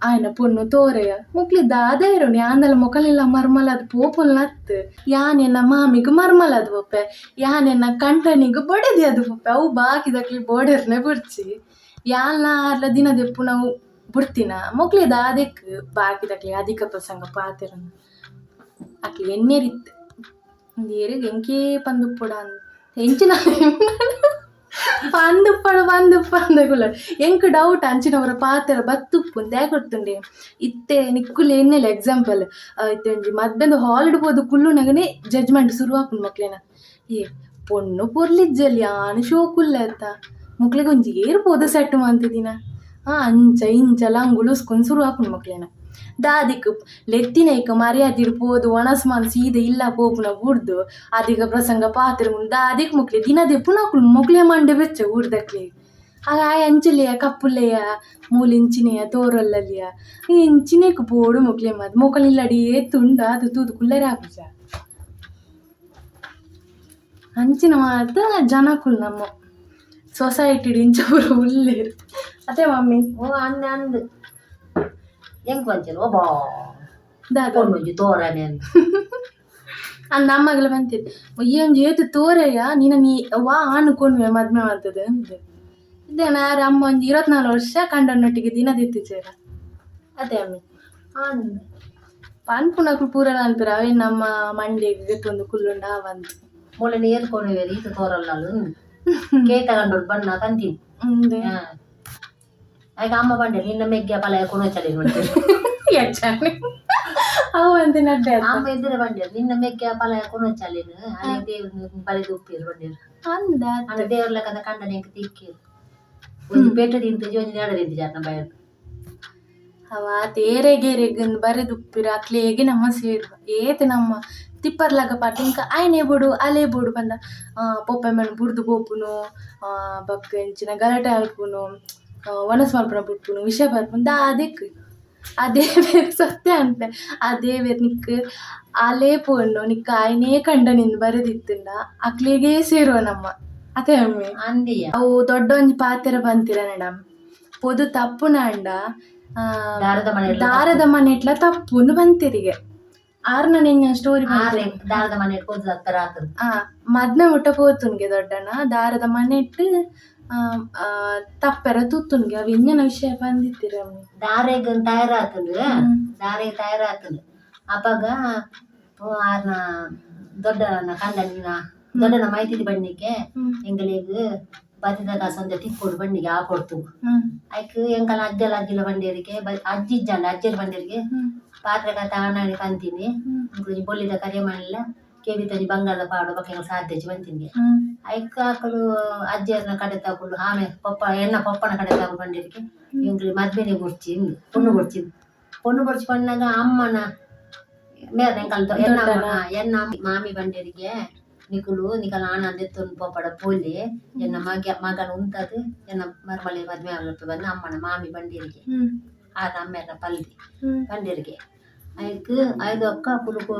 ఆయన పొన్ను తోరయ ముక్లిద్ద అదేరుని ఆందల మొక్కలిల్ల మర్మలది పోపులనత్తు యాನೆನ್ನ ಮಾಮಿಗ್ ಮರ್ಮಲದು ಪೊಪ್ಪೆ ಯಾನೆನ್ನ ಕಂಟನಿಗ್ ಬೊಡೆದಿ ಅದು ಪೊಪ್ಪೆ ಅವು ಬಾಕಿದಕ್ಲಿ ಬೋರ್ಡರ್ನೆ ಬಿಡ್ಚಿ ಯಾನ್ಲ ಆರ್ಲ ದಿನದೆಪ್ಪು ನಾವು ಬಿಡ್ತಿನ ಮೊಕ್ಲಿದ ಅದಕ್ಕೆ ಬಾಕಿದಕ್ಲಿ ಅಧಿಕ ಪ್ರಸಂಗ ಪಾತೆರನ ಅಕ್ಲಿ ಎಣ್ಣೆರಿತ್ತು ಒಂದು ಏರಿಗೆ ಎಂಕೇ ಪಂದುಪ್ಪುಡ ಎಂಚಿನ పందుప్పందగుల ఎంకు డౌట్ అంచినవర పాత్ర బత్తుప్పు దేకొడుతుండే ఇత్తే నిక్కులు ఎన్నెల ఎగ్జాంపుల్ ఇತ್ತೆ ಒಂಜಿ ಮದ್ಮೆದ ಹಾಲಿಡ್ ಪೋದು ಕುಲ್ಲುನಗನೆ ಜಡ್ಜ್ಮೆಂಟ್ ಶುರುವಾಪುಂಡು ಮಕ್ಳೆನ ಏ ಪೊಣ್ಣು ಪೊರ್ಲಿಜ್ಜಲ್ಲಿ ಆನು ಶೋಕುಲ್ಲ ಅತ್ತ ಮಕ್ಳಿಗೆ ಒಂಜಿ ಏರು ಪೋದು ಸೆಟ್ ಮಂತಿದಿನ ಅಂಚ ಇಂಚಲ ಅಂಗುಲುಸ್ಕೊಂಡು ಶುರುವಾಪುಂಡು ಮಕ್ಳೆನ ದಾದಿಕ್ ಲೆತ್ತಿನೈಕ ಮರ್ಯಾದಿಡ್ ಪೋದು ಒಣಸ್ಮಾನ್ ಸೀದೆ ಇಲ್ಲ ಪೋಪುನ ಬುಡ್ದು ಅದಿಗ ಪ್ರಸಂಗ ಪಾತ್ರ ದಾದಿಕ್ ಮುಕ್ಲೆ ದಿನದೆ ಪುನಃ ಮೊಕ್ಲೆ ಮಂಡೆ ಬೆಚ್ಚ ಊರ್ದಕ್ಲೆ ಆಗ ಅಂಚಲೆಯ ಕಪ್ಪುಲೆಯ ಮೂಲಿಂಚಿನೆಯ ತೋರಲ್ಲಲ್ಲಿಯ ಇಂಚಿನೇಕ್ ಬೋಡು ಮೊಕ್ಲೆ ಮದ್ ಮೊಕಲಿಲ್ಲಡಿಯೇ ತುಂಡ ಅದು ತೂದು ಕುಲ್ಲರೆ ಹಾಕುಜ ಅಂಚಿನ ಮಾತ ಜನಕುಲ್ ನಮ್ಮ ಸೊಸೈಟಿ ಇಂಚ ಪೂರ ಉಲ್ಲೇರು ಅದೇ ಮಮ್ಮಿ ಓ ಅಂದ್ ಹೆಂಗ್ ಬಂಚರು ಒಬ್ಬ ದಾದ ಕೊಂಡೊಂಜಿ ತೋರನೆ ಅಂತ ಅಂದ ಅಮ್ಮಗಳ ಬಂತಿದ್ದು ಈ ಒಂದು ಏತು ತೋರಯ್ಯ ನೀ ವಾ ಆನುಕೊಂಡ್ವೆ ಮದ್ಮೆ ಮಾಡ್ತದೆ ಅಂತ ಇದೇನ ಅಮ್ಮ ಒಂದು 24 ವರ್ಷ ಕಂಡನೊಟ್ಟಿಗೆ ದಿನದಿತ್ತಿಚೇರ ಅದೇ ಅಮ್ಮಿ ಅಂದ್ ಪನ್ಪುನಕ್ಲು ಪೂರ ಅನ್ಪಿರ ಅವೇ ನಮ್ಮ ಮಂಡಿಗೆ ಗತ್ತೊಂದು ಕುಲ್ಲುಂಡ ಅವಂತ ಮೊಳನೆ ಏರ್ಕೊಂಡ್ವೆ ಈತ ತೋರಲ್ಲ ಕೇಕ್ ತಗೊಂಡೋಡು ಬಣ್ಣ ಕಂತೀನಿ ಮುಂದೆ ಆಗ ಅಮ್ಮ ಬಂಡೆ ನಿನ್ನ ಮೆಗ್ಗೆ ಪಲ ಕೊನೋಚಲಿ ನೋಡಿ ಯಜ್ಜಾನೆ ಅವು ಅಂತ ನಡ್ಡೆ ಅಮ್ಮ ಎದುರು ಬಂಡೆ ನಿನ್ನ ಮೆಗ್ಗೆ ಪಲ ಕೊನೋಚಲಿನ ಅಲ್ಲಿ ದೇವ್ರ ಬಲಿದು ಉಪ್ಪಿರು ಬಂಡಿರು ಅಂದ ಅನ್ನ ದೇವ್ರ ಲೆಕ್ಕದ ಕಂಡನೆ ಎಂಕ ತಿಕ್ಕಿರು ಒಂದು ಪೇಟ ತಿಂತ ಜೋಜಿ ನಡದಿಂತ ಜಾರ್ನ ಬಯಲು ಅವ ತೇರೆಗೆರೆಗಂದು ಬರೆದುಪ್ಪಿರ ಅಕ್ಲೇಗೆ ನಮ್ಮ ಸೇರುವ ಏತು ನಮ್ಮ ತಿಪ್ಪರ್ಲಾಗ ಪಾಟಿ ಇಂಕ ಆಯ್ನೆ ಬೋಡು ಅಲೆ ಬೋಡು ಬಂದ ಪೊಪ್ಪೆ ಮಣ್ಣು ಬುಡ್ದು ಬೋಪುನು ಬಕ್ಕ ಎಂಚಿನ ಗಲಾಟೆ ಆಡ್ಪುನು ಒಣಸ್ ಮಲ್ಪನ ಬಿಟ್ಪುನು ವಿಷಯ ಬರ್ಪುನು ಅದಕ್ಕೆ ಅದೇ ಬೇರೆ ಸತ್ಯ ಅಂತೆ ಅದೇ ಬೇರೆ ನಿಕ್ ಅಲೆ ಪೋಣ್ಣು ನಿಕ್ಕ ಆಯ್ನೇ ಕಂಡನಿಂದ ಬರೆದಿತ್ತಂಡ ಅಕ್ಲಿಗೆ ಸೇರುವ ನಮ್ಮ ಅದೇ ಅಮ್ಮಿ ಅಂದಿಯ ಅವು ದೊಡ್ಡ ಒಂಜಿ ಪಾತೆರ ಬಂತಿರ ಮೇಡಮ್ ಪೊದು ತಪ್ಪುನ ಅಂಡ ದಾರದ ಮನೆ ಇಟ್ಲ ತಪ್ಪುನು ಬಂತಿರಿಗೆ ಆರ್ನ ನಿನ್ನ ಸ್ಟೋರಿ ದಾರದ ಮನೆ ಇಟ್ಕೊಂಡು ಹತ್ತರ ಹಾಕದು ಮದ್ಮೆ ಮುಟ್ಟ ಪೋತುನ್ಗೆ ದೊಡ್ಡನ ದಾರದ ಮನೆ ಇಟ್ಟು ತಪ್ಪೆರ ತುತ್ತುನ್ಗೆ ಅವು ಇನ್ನೇನ ವಿಷಯ ಬಂದಿತ್ತೀರ ದಾರೆಗ ತಯಾರಾತಂದು ದಾರೆಗೆ ತಯಾರಾತಂದು ಅಪ್ಪಾಗ ಆರ್ನ ದೊಡ್ಡನ ಕಂದನಿನ ದೊಡ್ಡನ ಮೈತಿದಿ ಬಣ್ಣಿಗೆ ಎಂಗಳಿಗೆ ಬದಿದ ಕಾಸೊಂದು ತಿಕ್ಕೊಡು ಬಣ್ಣಿಗೆ ಹಾಕೊಡ್ತು ಆಯ್ಕೆ ಎಂಕಲ ಅಜ್ಜಿಲ ಬಂಡಿಯರಿಗೆ ಅಜ್ಜಿ ಇಜ್ಜಂಡ ಅಜ್ಜರ ಬಂಡಿಯರಿಗೆ ಪಾತ್ರೆ ತಗೊಂಡು ಕಂತೀನಿ ಬೊಲ್ಲಿದ ಕರೆ ಮಾಡಿಲ್ಲ ಕೇವಿ ತಂಜಿ ಬಂಗಾರದ ಪಾಡು ಬಕ್ಕ ಸಾಧ್ಯಜಿ ಬಂತೀನಿ ಐಕ ಆಕಳು ಅಜ್ಜಿಯರ್ನ ಕಡೆ ತಗೊಂಡು ಆಮೆ ಪಪ್ಪ ಪಪ್ಪನ ಕಡೆ ತಗೊಂಡು ಬಂದಿರಿಗೆ ಎಂಗ್ಲಿ ಮದ್ವೆನೆ ಗುಡ್ಚಿ ಪೊಣ್ಣು ಗುಡ್ಚಿ ಬಂದಾಗ ಅಮ್ಮನ ಮೇರೆ ಎನ್ನ ಮಾಮಿ ಬಂಡಿಯರಿಗೆ ನಿಕಲ ಆನಂದ ಎತ್ತೊಂದು ಪಪ್ಪಡ ಪೋಲಿ ಎನ್ನ ಮಗನ ಉಂಟದು ಎನ್ನ ಮರ್ಮಲೆ ಮದ್ವೆ ಆಗ್ಲತ್ತು ಬಂದು ಅಮ್ಮನ ಮಾಮಿ ಬಂಡಿಯರಿಗೆ ಆದ ಅಮ್ಮೆರ ಪಲ್ದಿ ಬಂಡಿಯರಿಗೆ ಐಕ್ ಐದು ಅಕ್ಕ ಪುರುಕು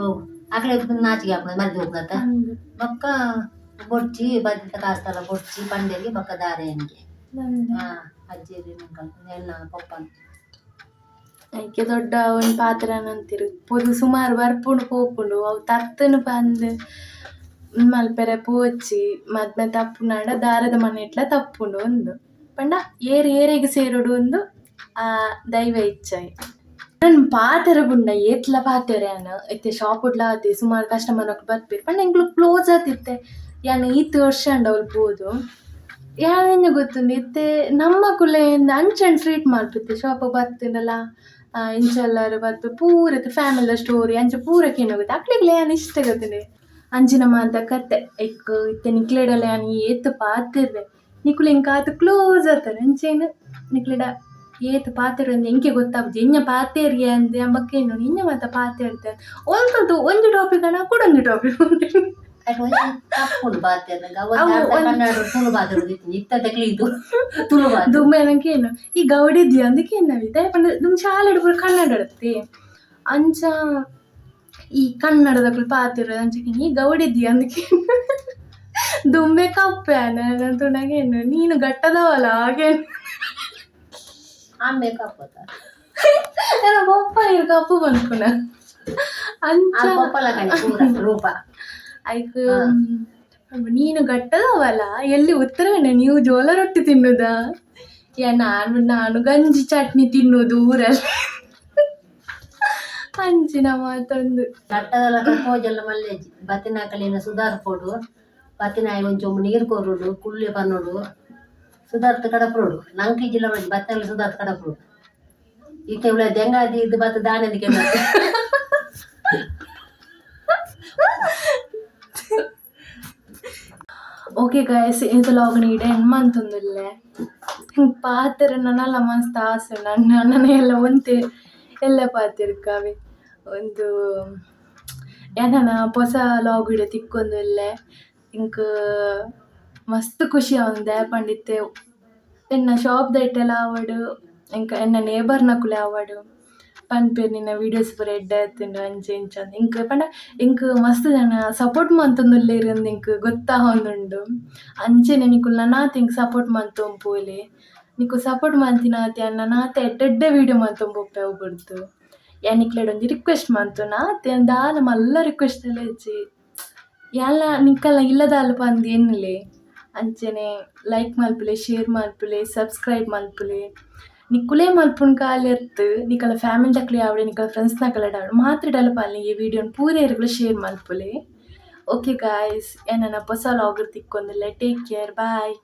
ಅಕಡೆ ನಾಚಿಗೆ ಹಾಕೋದು ಮರ್ದು ಹೋಗ್ಲತ್ತ ಬಕ್ಕ ಬೊಡ್ಚಿ ಬದ್ದ ಕಾಸ್ತಲ್ಲ ಬೊಡ್ಚಿ ಬಂಡಿಯರಿಗೆ ಬಕ್ಕ ದಾರೆಯನಿಗೆ ಅಜ್ಜಿಯರಿ ಎನ್ನ ಪಪ್ಪನ ಐಕೆ ದೊಡ್ಡ ಒಂದು ಪಾತ್ರ ಅಂತಿರು ಪೊದು ಸುಮಾರು ಬರ್ಪುಂಡು ಪೋಪುಂಡು ಅವು ತತ್ತನು ಬಂದು ಮಲ್ಪೆರೆ ಪೋಚಿ ಮದ್ಮೆ ತಪ್ಪುನಾಡ ದಾರದ ಮನೆ ಇಟ್ಲ ತಪ್ಪುಂಡು ಒಂದು ಪಂಡ ಏರಿಗೆ ಸೇರೋಡು ಒಂದು ದೈವ ಇಚ್ಛಾಯಿ ನನ್ನ ಪಾತೆರ ಗುಂಡ ಏತ್ಲ ಪಾತೆರೆನ ಇತ್ತೆ ಶಾಪ್ ಉಡ್ಲ ಆತಿ ಸುಮಾರು ಕಸ್ಟಮರ್ ಬರ್ತೀರಿ ಪಂಡ ಎಂಗ್ಳು ಕ್ಲೋಸ್ ಆತಿತ್ತೆ ಯಾನು 2 ವರ್ಷ ಅಂಡ ಅವ್ಳು ಪೋದು ಯಾನೇನು ಗೊತ್ತುಂಡು ಇತ್ತೆ ನಮ್ಮ ಕುಲೆಯಿಂದ ಅಂಚಂಡು ಟ್ರೀಟ್ ಮಾಡ್ಬಿತ್ತೆ ಶಾಪಿಗೆ ಬರ್ತಿಂಡಲ್ಲ ಇಂಚೆಲ್ಲರು ಬರ್ತು ಪೂರ ಫ್ಯಾಮಿಲಿ ಸ್ಟೋರಿ ಅಂಚೆ ಪೂರಕ್ಕೆ ಏನಾಗುತ್ತೆ ಅಕ್ಳಿಗೆ ಯಾನು ಇಷ್ಟ ಗೊತ್ತುಂಡೆ ಅಂಚಿನ ಮಾತ ಕತೆ ಎಕ್ ಇತ್ತೆ ನಿಕ್ಲೆಡಲ್ಲ ಯಾನು ಏತು ಪಾತಿರ್ವೆ ನಿಕ್ಲು ಇಂಕ ಆತು ಕ್ಲೋಸ್ ಆತಾರೆ ಅಂಚೇನು ನಿಕ್ಲೆಡ ಏತು ಪಾತೆರು ಅಂದ್ರೆ ಎಂಕೆ ಗೊತ್ತಾಗ್ಬೋದು ಎನ್ನ ಪಾತೇರಿ ಅಂದೆ ಅಂಬಕ್ಕೇನು ಇನ್ನ ಮಾತ ಪಾತೇರ್ತೆ ಒಂದು ಒಂದು ಟಾಪಿಕ್ ಅನ್ನ ಕೂಡ ಒಂದು ಟಾಪಿಕ್ ದುಮ್ಮೇನಕೇನು ಈ ಗೌಡಿದ್ಯ ಅಂದಕ್ಕೆ ಏನವಿದೆ ಪಂಡ ದುಮ್ ಶಾಲೆ ಕನ್ನಡ ಇರುತ್ತೆ ಅಂಚ ಈ ಕನ್ನಡದಕ್ಕೂ ಪಾತಿರೋದು ಅಂಚಕ್ಕೆ ನೀ ಗೌಡಿದ್ದಿ ಅಂದಕ್ಕೆ ದುಂಬೆ ಕಪ್ಪೆ ಅನ್ನಂತೂ ನಂಗೇನು ನೀನು ಗಟ್ಟದವಲ್ಲ ಹಾಗೆ ಆಮೇಲೆ ಕಪ್ಪತ್ತ ಬೊಪ್ಪ ನೀನು ಕಪ್ಪು ಬಂದ್ಕುನ ಅಂಚ ಪಪ್ಪಲ ಕಣೆ ಪೂರ ರೂಪ ಆಯ್ಕ ನೀನು ಗಟ್ಟದವಲ್ಲ ಎಲ್ಲಿ ಉತ್ತರವೇ ನೀವು ಜೋಳ ರೊಟ್ಟಿ ತಿನ್ನುದಾ ನಾನು ಗಂಜಿ ಚಟ್ನಿ ತಿನ್ನುದು ಊರಲ್ಲಿ ಅಂಚಿನ ಮಾತೊಂದು ಗಟ್ಟದಲ್ಲ ಕಪ್ಪೋಜಲ್ಲ ಮಲ್ಲೇಜಿ ಬತ್ತಿನಾಕಲಿನ ಸುಧಾರ್ಪೋಡು ಬತ್ತಿನಾಯಿ ಒಂಚೊಮ್ಮೆ ನೀರು ಕೊರುಡು ಕುಳ್ಳಿ ಪನ್ನೋಡು ಸುಧಾರ್ತ ಕಡಪರೋಡು ನಂಗೆ ಜಿಲ್ಲ ಮಾಡಿ ಬತ್ತಲ್ಲಿ ಸುಧಾರ್ತ ಕಡಪರೋಡು ಈಗ ಇವಳ ದೆಂಗಾದಿ ಇದು ಬತ್ತ ದಾನದಿಗೆ ಓಕೆ ಗಾಯಸ್ ಇದು ಲಾಗ್ ನೀಡೆ ಹೆಣ್ಮಂತೊಂದುಲ್ಲೆ ಹಿಂಗೆ ಪಾತ್ರ ನನ್ನಲ್ಲ ಮಸ್ತ್ ಆಸೆ ನನ್ನ ಎಲ್ಲ ಒಂತೆ ಎಲ್ಲ ಪಾತಿರ್ಕಾವೆ ಒಂದು ಏನನ ಹೊಸ ಲಾಗ್ ವಿಡಿಯೋ ತಿಕ್ಕೊಂದುಲ್ಲೆ ಇಂಕ ಮಸ್ತ್ ಖುಷಿ ಆವಂದೆ ಪಂಡಿತ್ತೆ ಎನ್ನ ಶಾಪ್ ದೈಟೆಲ್ಲ ಆವಡು ಇಂಕ ಎನ್ನ ನೇಬರ್ನ ಕುಲೆ ಆವಡು ಪನ್ಪೇರ್ ನಿನ್ನ ವೀಡಿಯೋಸ್ ಪೂರ ಎಡ್ಡೆ ಆಯ್ತುಂಡು ಅಂಚೆ ಇಂಚ ಅಂದ್ ಇಂಕ ಪಂಡ ಇಂಕ ಮಸ್ತ್ ಜನ ಸಪೋರ್ಟ್ ಮಂತೊಂದುಲ್ಲೆರ್ ಇಂಕ ಗೊತ್ತಾವೊಂದುಂಡು ಅಂಚೆನೆ ನಿಕುಲ್ನ ನಾತ್ ಇಂಕ ಸಪೋರ್ಟ್ ಮಂತೊಂಪುಲೆ ನಿಕು ಸಪೋರ್ಟ್ ಮಂತಿನಾತೆ ಅನ್ನ ನಾತೆ ಎಡ್ಡೆಡ್ಡೆ ವೀಡಿಯೋ ಮಂತೊಂಬೊಪ್ಪೆ ಅವು ಬರ್ತು ಯಾನಿಕ್ಲೆಡ್ ಒಂಜಿ ರಿಕ್ವೆಸ್ಟ್ ಮಂತು ನಾತೆ ದಾಲ ಮಲ್ಲ ರಿಕ್ವೆಸ್ಟ್ ಎಲ್ಲ ಹೆಚ್ಚಿ ಎಲ್ಲ ನಿಕ್ಕಲ್ಲ ಇಲ್ಲದಾಲ ಪಂದು ಎನ್ನಲೆ ಅಂಚೆನೆ ಲೈಕ್ ಮಲ್ಪುಲೆ ಶೇರ್ ಮಲ್ಪುಲೆ ಸಬ್ಸ್ಕ್ರೈಬ್ ಮಲ್ಪುಲೆ ನಿಕ್ಕುಲೇ ಮಲ್ಪುನ್ ಕಾಲಿರ್ತು ನಿಕಲ ಫ್ಯಾಮಿಲಿ ತಕ್ಲೆ ಆವಡೆ ನಿಕಲ ಫ್ರೆಂಡ್ಸ್ ನಕಲೆಡ್ ಆವಡೆ ಮಾತ್ರ ಡಲಪಾಲಿ ಈ ವಿಡಿಯೋನ ಪೂರ ಇರ್ಗಲ ಶೇರ್ ಮಲ್ಪುಲೆ ಓಕೆ ಗಾಯ್ಸ್ ಏನನ ಹೊಸ ಲಾಗರ್ ತಿಕ್ಕೊಂದಿಲ್ಲ ಟೇಕ್ ಕೇರ್ ಬಾಯ್